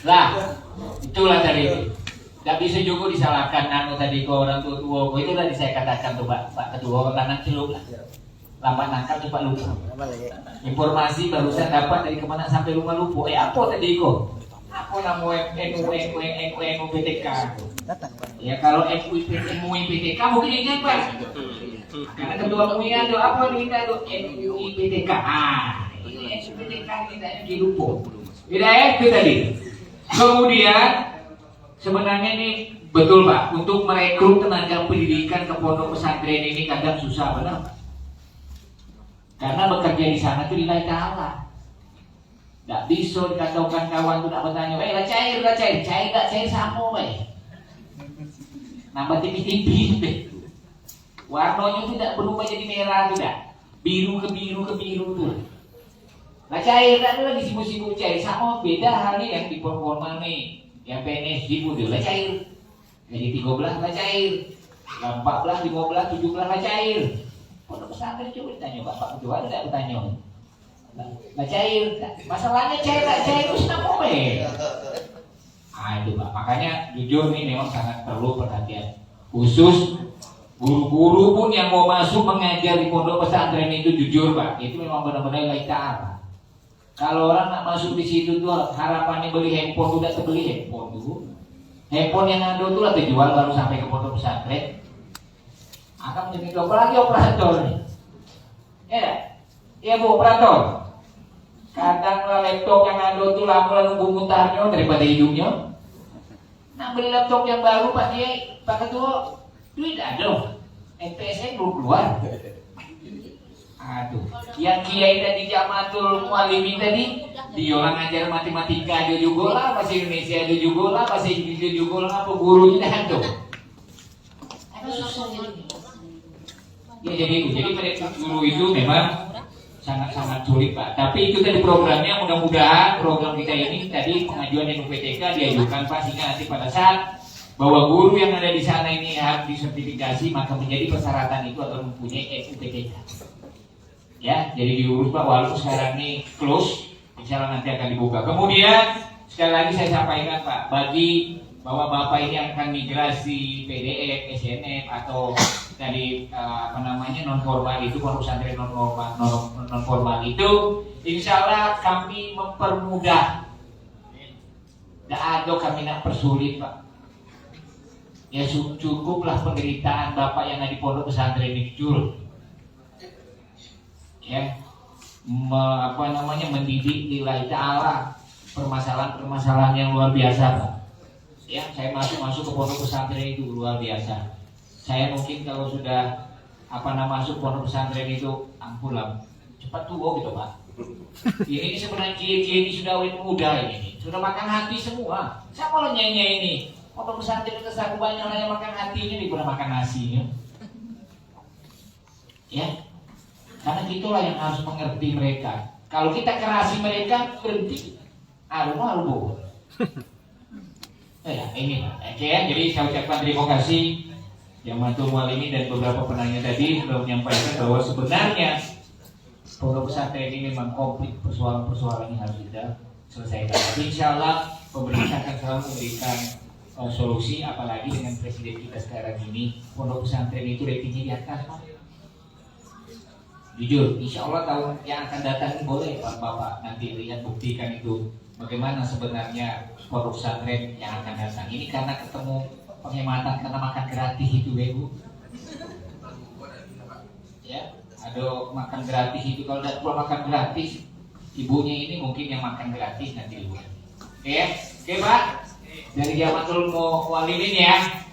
Speaker 2: Lah, itulah tadi. Gak bisa juga disalahkan tadi ke orang tua. Itu tadi saya katakan tuh Pak Ketua, lanang celup lah. Lambat nangkap cepat lupa. Informasi barusan dapat dari kemana sampai rumah lupa. Apa tadi kok? Apa nama NU PTK? Ya kalau MUI PTK mungkin ingat Pak. Karena ketua MUI ada apa kita itu MUI PTK. Ini MUI PTK kita yang lupa. Tidak ya itu tadi. Kemudian sebenarnya ini betul Pak, untuk merekrut tenaga pendidikan ke pondok pesantren ini kadang susah benar. Karena bekerja di sana itu lillahi ta'ala. Tidak bisa dikatakan kawan itu tidak bertanya, lah cair, gak cair sama nambah tipis-tipis warnanya tidak berubah jadi merah tidak, biru ke biru tuh. Lah cair kan lagi sibuk-sibuk cair sama beda hari yang di formal nih, yang PNS sibuk lah cair. Jadi 13 lah cair, 14, 15, 17 lah cair. Pondok pesantren coba ditanya Bapak Ketua ada tidak bertanya? Lah cair, masalahnya cair itu kenapa itu Pak, makanya jujur ini memang sangat perlu perhatian khusus guru-guru pun yang mau masuk mengajar di pondok pesantren itu jujur Pak, itu memang benar-benar lillahi ta'ala. Kalau orang nak masuk di situ tuh harapannya beli handphone, udah terbeli handphone dulu. Handphone yang ada tuh lah terjual baru sampai ke pondok pesantren. Akan menjadi apalagi operator nih. Ya Bu operator. Kadang laptop yang ada tuh lama nunggu mutarnya daripada hidungnya. Nak beli laptop yang baru Pak Kiai, Pak Ketua, duit ada. NPS belum keluar. Aduh, yang Kiai tadi Jamatul Mualimi tadi, dia orang ngajar matematika ada juga lah, bahasa Indonesia ada juga lah, bahasa Inggris ada juga lah, apa gurunya ada. Susah ya jadi mereka guru itu memang sangat sulit Pak. Tapi itu tadi programnya, mudah-mudahan program kita ini tadi pengajuan NUPTK diajukan Pak, sehingga nanti pada saat bahwa guru yang ada di sana ini harus disertifikasi, maka menjadi persyaratan itu akan mempunyai NUPTK. Ya, jadi diurus Pak, walaupun sekarang ini close, insya Allah nanti akan dibuka. Kemudian sekali lagi saya sampaikan Pak, bagi bahwa Bapak ini akan migrasi PDF, SNM atau dari non formal itu, pondok pesantren non formal itu, insya Allah kami mempermudah. Tidak ada kami nak persulit Pak. Ya cukuplah penderitaan Bapak yang ada di pondok pesantren ini jujur. Ya, mendidik lillahi ta'ala, permasalahan yang luar biasa Pak. Ya, saya masuk ke pondok pesantren itu luar biasa. Saya mungkin kalau sudah masuk pondok pesantren itu ampun lah, cepat tua gitu Pak. Ini sebenarnya kiai ini sudah awet muda ini, sudah makan hati semua. Saya kalau nyanyi ini pondok pesantren itu aku banyak lah yang makan hatinya daripada makan nasinya. Ya, karena itulah yang harus mengerti mereka. Kalau kita kerasi mereka berhenti, alu. Ya ini Pak. Oke ya, jadi saya ucapkan terima kasih Jamatul Mualimi dan beberapa penanya tadi sudah menyampaikan bahwa sebenarnya pondok pesantren ini memang komplit persoalan-persoalan yang harus kita selesaikan. Insya Allah pemerintah akan selalu memberikan solusi, apalagi dengan presiden kita sekarang ini, pondok pesantren itu ratingnya di atas Pak. Jujur, insya Allah tahun yang akan datang boleh Pak Bapak nanti lihat buktikan itu bagaimana sebenarnya pondok pesantren yang akan datang. Ini karena ketemu penghematan karena makan gratis itu Bu. Ya, ada makan gratis itu, kalau tidak perlu makan gratis, ibunya ini mungkin yang makan gratis nanti Ibu. Oke Pak. Dari Jamatul Muallimin ya.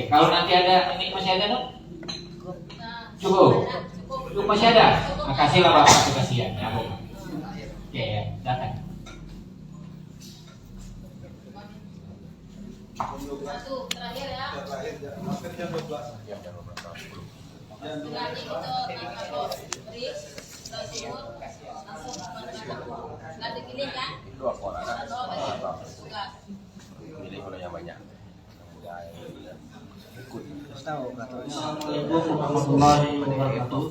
Speaker 2: Kalau nanti ada ini masih ada dong? Cukup. Masih ada. Makasih lah Bapak, kasihan ya Bu. Oke ya, datang.
Speaker 6: Satu terakhir ya.
Speaker 5: Hampir jam 12.
Speaker 6: Berarti kita break, langsung nggak dipilih kan?
Speaker 1: Dua orang.
Speaker 6: Tugas.
Speaker 1: Pilih orang yang banyak.
Speaker 9: Assalamualaikum warahmatullahi wabarakatuh.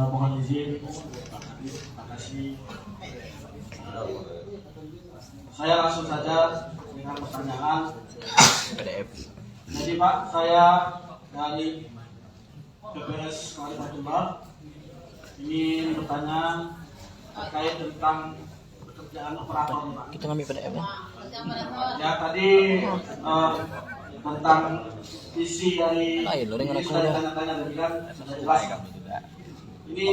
Speaker 9: Mohon izin, terima kasih. Saya langsung saja dengan pertanyaan. Jadi Pak, saya dari PPS Kalimantan Timur ingin bertanya terkait tentang kerjaan operator nih Pak.
Speaker 4: Kita ngambil PDF ya.
Speaker 9: Ya tadi tentang isi dari
Speaker 4: Lain, lo dengan aku
Speaker 9: saya
Speaker 4: ya.
Speaker 9: tanya-tanya tadi kan sudah jelas. Ini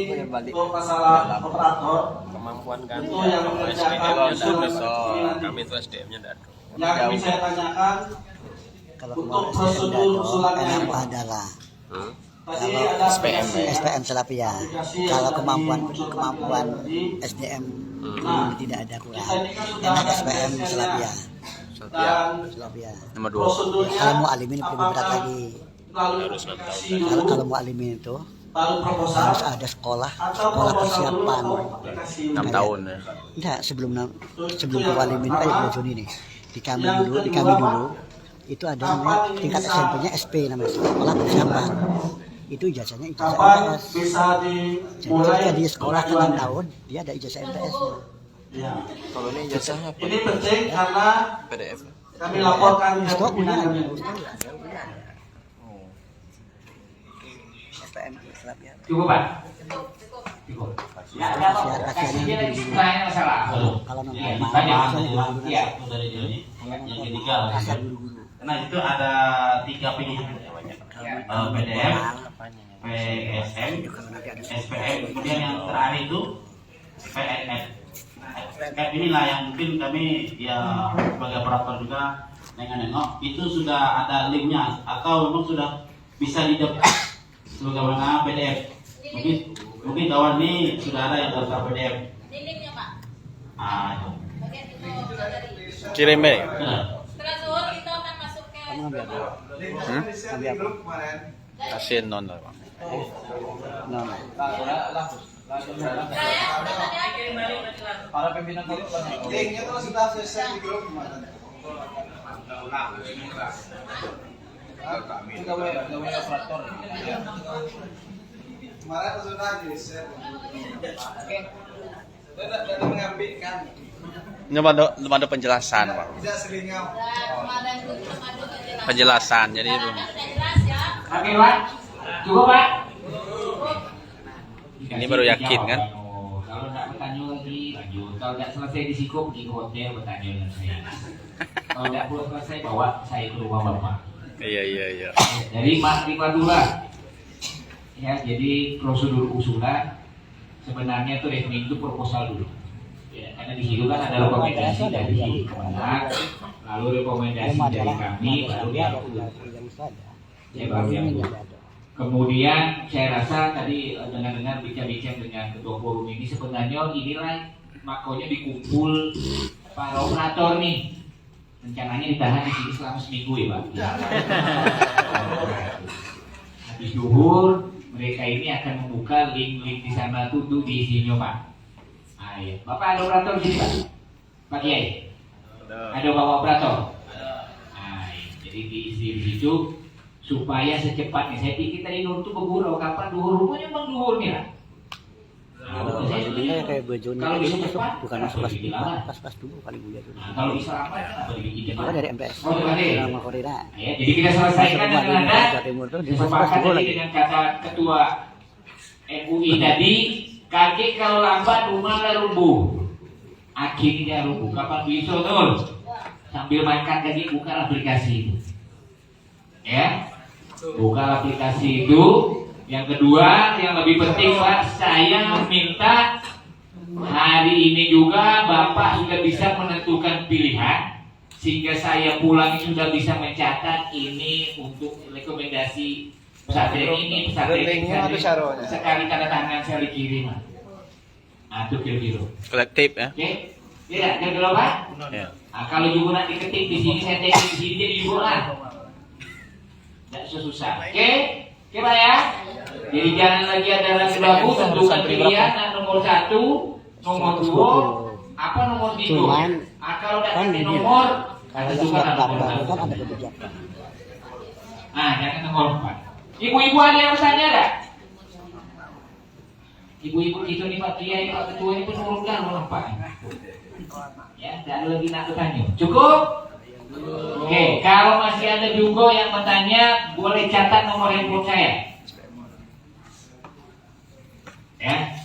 Speaker 9: untuk masalah operator
Speaker 4: Kemampuan kami.
Speaker 9: itu yang mengerjakan
Speaker 4: SDM
Speaker 9: ini
Speaker 4: kami itu SDM-nya tidak ada.
Speaker 9: yang ingin saya tanyakan
Speaker 10: Kalau
Speaker 9: untuk
Speaker 10: kemarin
Speaker 9: prosedur usulannya
Speaker 10: SDM
Speaker 9: Pak.
Speaker 10: adalah
Speaker 9: Tadi
Speaker 10: kalau
Speaker 9: ada
Speaker 4: SPM,
Speaker 9: aplikasi ya.
Speaker 10: SPM Selapia.
Speaker 9: Aplikasi
Speaker 10: Kalau
Speaker 9: yang
Speaker 10: kemampuan
Speaker 9: dimunculkan tadi.
Speaker 10: SDM
Speaker 9: Nah,
Speaker 10: ini tidak ada kurang.
Speaker 9: kita ini kan sudah
Speaker 10: Yang
Speaker 9: ada
Speaker 10: SPM Selapia.
Speaker 9: dan
Speaker 10: Selapia.
Speaker 4: Nomor 2.
Speaker 9: prosedurnya
Speaker 10: Kalau mau alimin lebih berat
Speaker 9: apakah
Speaker 10: lagi.
Speaker 9: melalui aplikasi
Speaker 10: Kalau
Speaker 9: dulu
Speaker 10: mau alimin itu
Speaker 9: baru proposal
Speaker 10: harus ada sekolah
Speaker 9: atau
Speaker 10: sekolah
Speaker 9: proposal dulu
Speaker 10: persiapan.
Speaker 9: atau aplikasi
Speaker 4: 6 tahun ya.
Speaker 10: Enggak, sebelum alimin kayak bulan Juni nih. Di kami dulu itu ada namanya tingkat SMP-nya SP namanya sekolah persiapan. Itu ijazahnya ijazah
Speaker 9: kapan
Speaker 10: MTS.
Speaker 9: bisa
Speaker 10: Jadi
Speaker 9: dimulai
Speaker 10: ketika dia sekolah ke 6
Speaker 9: pengajuannya?
Speaker 10: tahun, dia ada ijazah MTS-nya.
Speaker 9: Ya.
Speaker 4: Kalau ini ijazahnya apa?
Speaker 9: Ini penting karena
Speaker 4: PDF.
Speaker 9: kami laporkan ke
Speaker 10: Sekolah punya
Speaker 9: pimpinan kami.
Speaker 10: SPM Selapia.
Speaker 2: Cukup Pak? Cukup. Ya, ada apa? Kasih dia lagi tanya masalah.
Speaker 10: Kalau nonton
Speaker 2: Iya,
Speaker 10: malam,
Speaker 2: banyak.
Speaker 10: biasanya guru-guru
Speaker 2: Iya.
Speaker 8: Dari ini yang ketiga
Speaker 10: rasa guru-guru.
Speaker 8: karena itu ada 3 pilihan PDF, PSM, SPM, kemudian yang terakhir itu PNF. PNF inilah yang mungkin kami ya sebagai operator juga nengok itu sudah ada linknya atau memang sudah bisa didapat sebagaimana PDF. Mungkin kawan ini sudah ada yang daftar PDF.
Speaker 6: Di linknya Pak.
Speaker 8: Ah, itu.
Speaker 6: Bagian itu dari.
Speaker 4: Kirim ya.
Speaker 8: Benar.
Speaker 6: Setelah zuhur kita akan masuk ke.
Speaker 10: Kamu ngambil apa?
Speaker 5: Ambil apa? Kemarin.
Speaker 4: Kasih non lah. Bang.
Speaker 10: Non.
Speaker 6: Saya udah tanya.
Speaker 9: Para pimpinan kami
Speaker 5: Linknya tuh sudah saya share di grup kemarin.
Speaker 9: pegawai operator.
Speaker 5: Kemarin sudah di share. Dan mengambil kan.
Speaker 4: Ini ada penjelasan, Pak.
Speaker 5: Tidak seringnya.
Speaker 6: Kemarin itu belum ada
Speaker 4: Penjelasan, jadi itu.
Speaker 6: Udah jelas ya.
Speaker 2: Oke Pak? Cukup Pak?
Speaker 4: Ini baru yakin, kan?
Speaker 2: Kalau nggak bertanya lagi, lanjut. Kalau nggak selesai di siku, pergi ke hotel bertanya dengan saya. Kalau nggak puas selesai, bawa saya ke rumah Bapak.
Speaker 4: Iya.
Speaker 2: Jadi Mas Rima dulu lah. Ya, jadi prosedur usulan sebenarnya itu rekening itu proposal dulu. Ya, karena di situ kan ada rekomendasi dari Kemenag, lalu rekomendasi dari kami, baru diatur. Ya, baru diatur. Kemudian saya rasa tadi dengar-dengar bincang-bincang dengan ketua forum ini sebenarnya inilah makanya dikumpul para operator nih. Rencananya ditahan di sini selama seminggu ya Pak. Habis zuhur mereka ini akan membuka link-link di sana tuh untuk diisinya Pak. Ah, iya. Bapak ada operator di sini Pak? Pak Kiai? Ada bapak operator? Nah, iya. Jadi diisi di situ supaya secepatnya. Saya pikir tadi Nur tuh bergurau kapan duhur, rupanya memang duhur nih lah.
Speaker 10: Kalau ini kayak bulan Juni
Speaker 2: Kalau bisa
Speaker 10: itu
Speaker 2: cepat,
Speaker 10: bukan masuk pas dulu kali bulan Juni.
Speaker 2: Nah, kalau bisa lambat kenapa dibikin
Speaker 10: Itu
Speaker 2: cepat?
Speaker 10: dari MPS.
Speaker 2: Oh, dari.
Speaker 10: Sama Korea.
Speaker 2: Ya, jadi kita selesaikan dengan Anda.
Speaker 10: Timur tuh di
Speaker 2: Sepakat
Speaker 10: dulu
Speaker 2: tadi
Speaker 10: lagi.
Speaker 2: dengan kata ketua MUI tadi, kakek kalau lambat rumah lah rubuh. Akhirnya rubuh. Kapan bisa tuh? Sambil makan lagi buka aplikasi itu. Ya, buka aplikasi itu. Yang kedua, yang lebih penting Pak, saya minta hari ini juga Bapak sudah bisa menentukan pilihan sehingga saya pulang sudah bisa mencatat ini untuk rekomendasi pesantren ini, pesantren ini, sekali tanda tangan saya dikirim. Nah, itu kira-kira.
Speaker 4: Kolektif ya.
Speaker 2: Oke, tidak kira-kira Pak?
Speaker 4: Ya.
Speaker 2: Nah, kalau juga nanti ketik di sini, saya tengok di sini jadi juga lah. Tidak susah. Oke, oke Pak ya. Jadi jangan lagi ada ragu ragu, tentukan pilihan. Nah, nomor 1, nomor 2, apa nomor 3?
Speaker 10: Cuman,
Speaker 2: Kalau tidak
Speaker 10: kan
Speaker 2: kasih
Speaker 10: gini,
Speaker 2: nomor,
Speaker 10: Kalau
Speaker 2: tentukan
Speaker 10: sudah
Speaker 2: nomor
Speaker 10: daftar kan
Speaker 2: 1.
Speaker 10: ada kebijakan.
Speaker 2: Nah, jangan nomor 4. Ibu-ibu ada yang bertanya ada? Ibu-ibu itu nih Pak Kiai, Pak Ketua ini penurunkan orang Pak. Ya, tidak ada lagi nak bertanya. Cukup? Oke, kalau masih ada juga yang bertanya, boleh catat nomor handphone saya. Ya.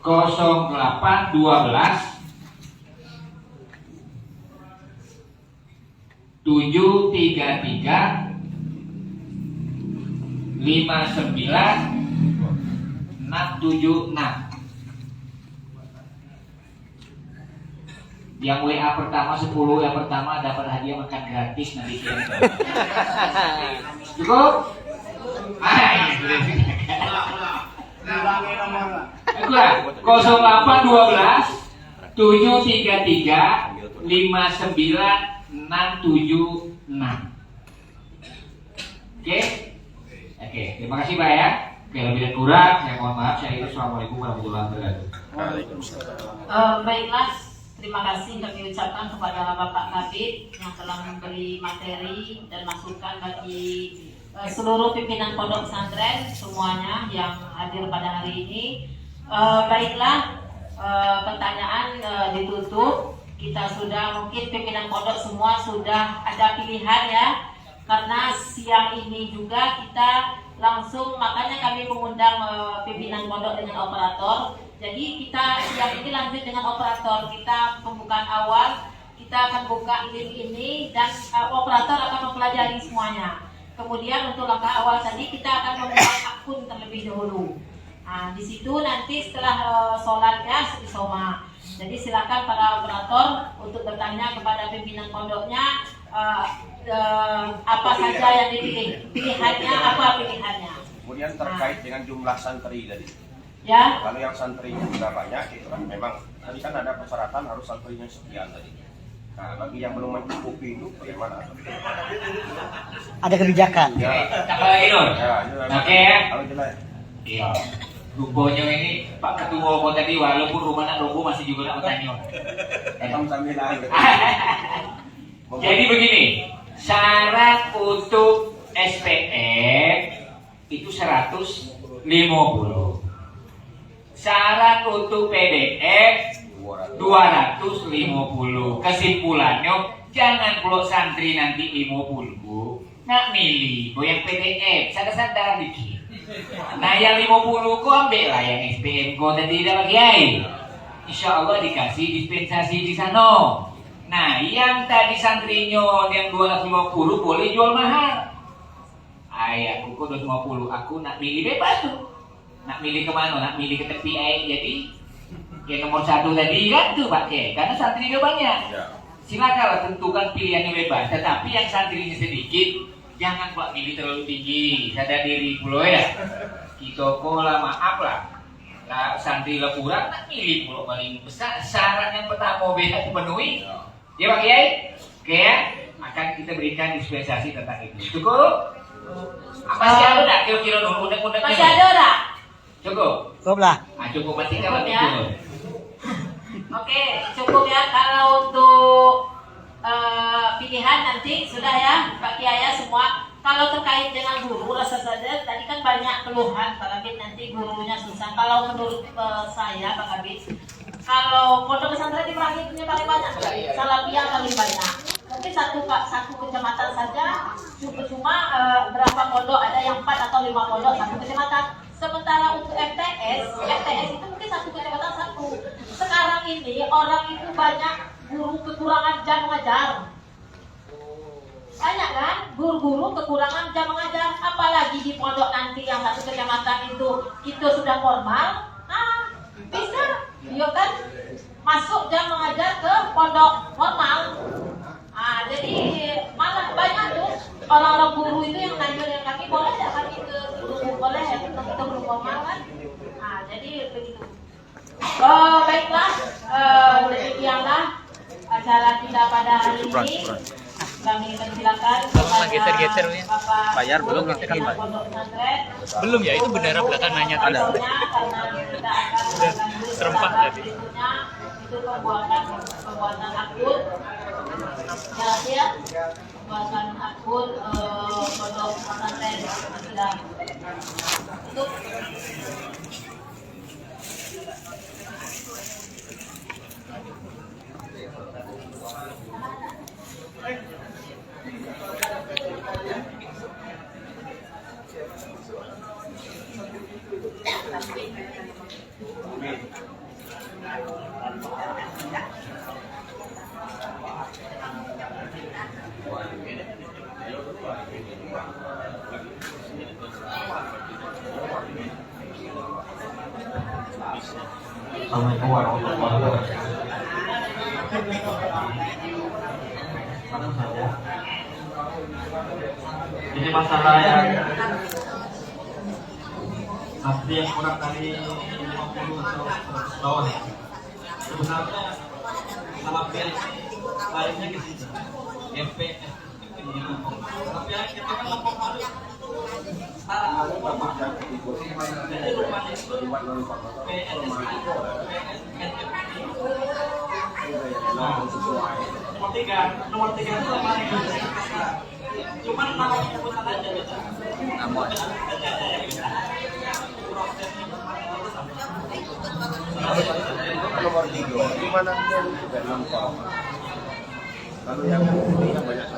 Speaker 2: 0812 733 59676. Yang WA pertama 10 yang pertama dapat hadiah makan gratis nanti kirim. Cukup? Kurang 0812 733 59676. Oke? Oke, terima kasih Pak ya. Oke, lebih dan kurang saya mohon maaf. Saya itu Assalamualaikum warahmatullahi wabarakatuh.
Speaker 3: Baiklah, terima kasih kami ucapkan kepada Bapak Kabid yang telah memberi materi dan masukan bagi seluruh pimpinan pondok pesantren semuanya yang hadir pada hari ini. Baiklah, pertanyaan ditutup. Kita sudah, mungkin pimpinan pondok semua sudah ada pilihan ya, karena siang ini juga kita langsung, makanya kami mengundang pimpinan pondok dengan operator. Jadi kita siang ini lanjut dengan operator. Kita pembukaan awal, kita akan buka link ini dan operator akan mempelajari semuanya. Kemudian untuk langkah awal tadi kita akan membuat akun terlebih dahulu. Nah, di situ nanti setelah sholatnya isoma. Jadi silakan para operator untuk bertanya kepada pimpinan pondoknya apa saja yang dipilih, pilihannya apa pilihannya.
Speaker 1: Kemudian terkait dengan jumlah santri tadi.
Speaker 3: Ya.
Speaker 1: Kalau yang santrinya sudah banyak, itu kan memang tadi kan ada persyaratan harus santrinya sekian tadi. Nah, bagi yang belum mencukupi itu bagaimana?
Speaker 10: Ada kebijakan.
Speaker 1: Ya.
Speaker 2: Oke ya.
Speaker 1: Kalau jelas.
Speaker 2: Iya. Rupanya ini Pak Ketua kok tadi walaupun rumah nak robo masih juga nak bertanya. Jadi begini, syarat untuk SPM itu 150. Syarat untuk PDF 250. Kesimpulannya jangan pulak santri nanti 50 nak milih yang PDF, sadar-sadar dikit. Nah yang 50 ku ambil lah yang SPM ku tadi dah bagi. Insya Allah dikasih dispensasi di sana. Nah yang tadi santrinya yang 250 boleh jual mahal. Ayah aku 250, aku nak milih bebas tuh. Nak milih kemana? Nak milih ke tepi air. Jadi yang nomor 1 tadi kan tuh Pak K. Karena santrinya banyak. Silakan tentukan pilihannya bebas. Tetapi yang santrinya sedikit, jangan Pak milih terlalu tinggi, sadar diri pulau ya. Kita kola maaf lah. Lah santri lah kurang, nak milih pulau paling besar. Syarat yang pertama beda dipenuhi. Ya Pak Kiai, oke ya. Akan kita berikan dispensasi tentang itu. Cukup? Masih ada tak kira-kira undang-undang?
Speaker 3: Masih ada tak?
Speaker 2: Cukup.
Speaker 10: Cukup lah.
Speaker 2: Cukup mati kalau
Speaker 3: Cukup ya.
Speaker 2: cukup.
Speaker 3: Oke, cukup ya. Kalau untuk pilihan nanti sudah ya Pak Kiai ya semua. Kalau terkait dengan guru rasa saja tadi kan banyak keluhan Pak Kabid nanti gurunya susah. Kalau menurut saya Pak Kabid, kalau pondok pesantren di Merangin punya paling banyak, Salafiyah paling banyak. Mungkin satu kecamatan saja cuma berapa pondok, ada yang 4 atau 5 pondok satu kecamatan. Sementara untuk MTS itu mungkin satu kecamatan satu. Sekarang ini orang itu banyak guru kekurangan jam mengajar. Banyak kan guru-guru kekurangan jam mengajar, apalagi di pondok nanti yang satu kecamatan itu sudah formal. Bisa, iya kan? Masuk jam mengajar ke pondok formal. Jadi malah banyak tuh orang-orang guru itu yang nanya dengan kami, boleh tidak kami ke guru, boleh ya kita guru formal kan? Jadi begitu. Baiklah, demikianlah acara kita pada hari ini. Kami persilakan
Speaker 4: geser-geser ya. Bayar belum kita kan Pak? Belum ya, itu bendera belakang nanya ada. Serempak tadi.
Speaker 3: Itu pembuatan akun. Jelas ya? Pembuatan akun pondok pesantren sudah tutup.
Speaker 2: Assalamualaikum warahmatullahi wabarakatuh. Satu saja. Ini masalah yang pasti yang kurang dari 50 atau 100 bawah ya. Sebenarnya salah pilih lainnya ke situ. MP tapi yang kita kan lapor malu. Jadi rumah itu nomor tiga itu lemari cuman nama penyebutan aja gitu.
Speaker 1: Nomor 3 di mana juga nampak. Lalu yang banyak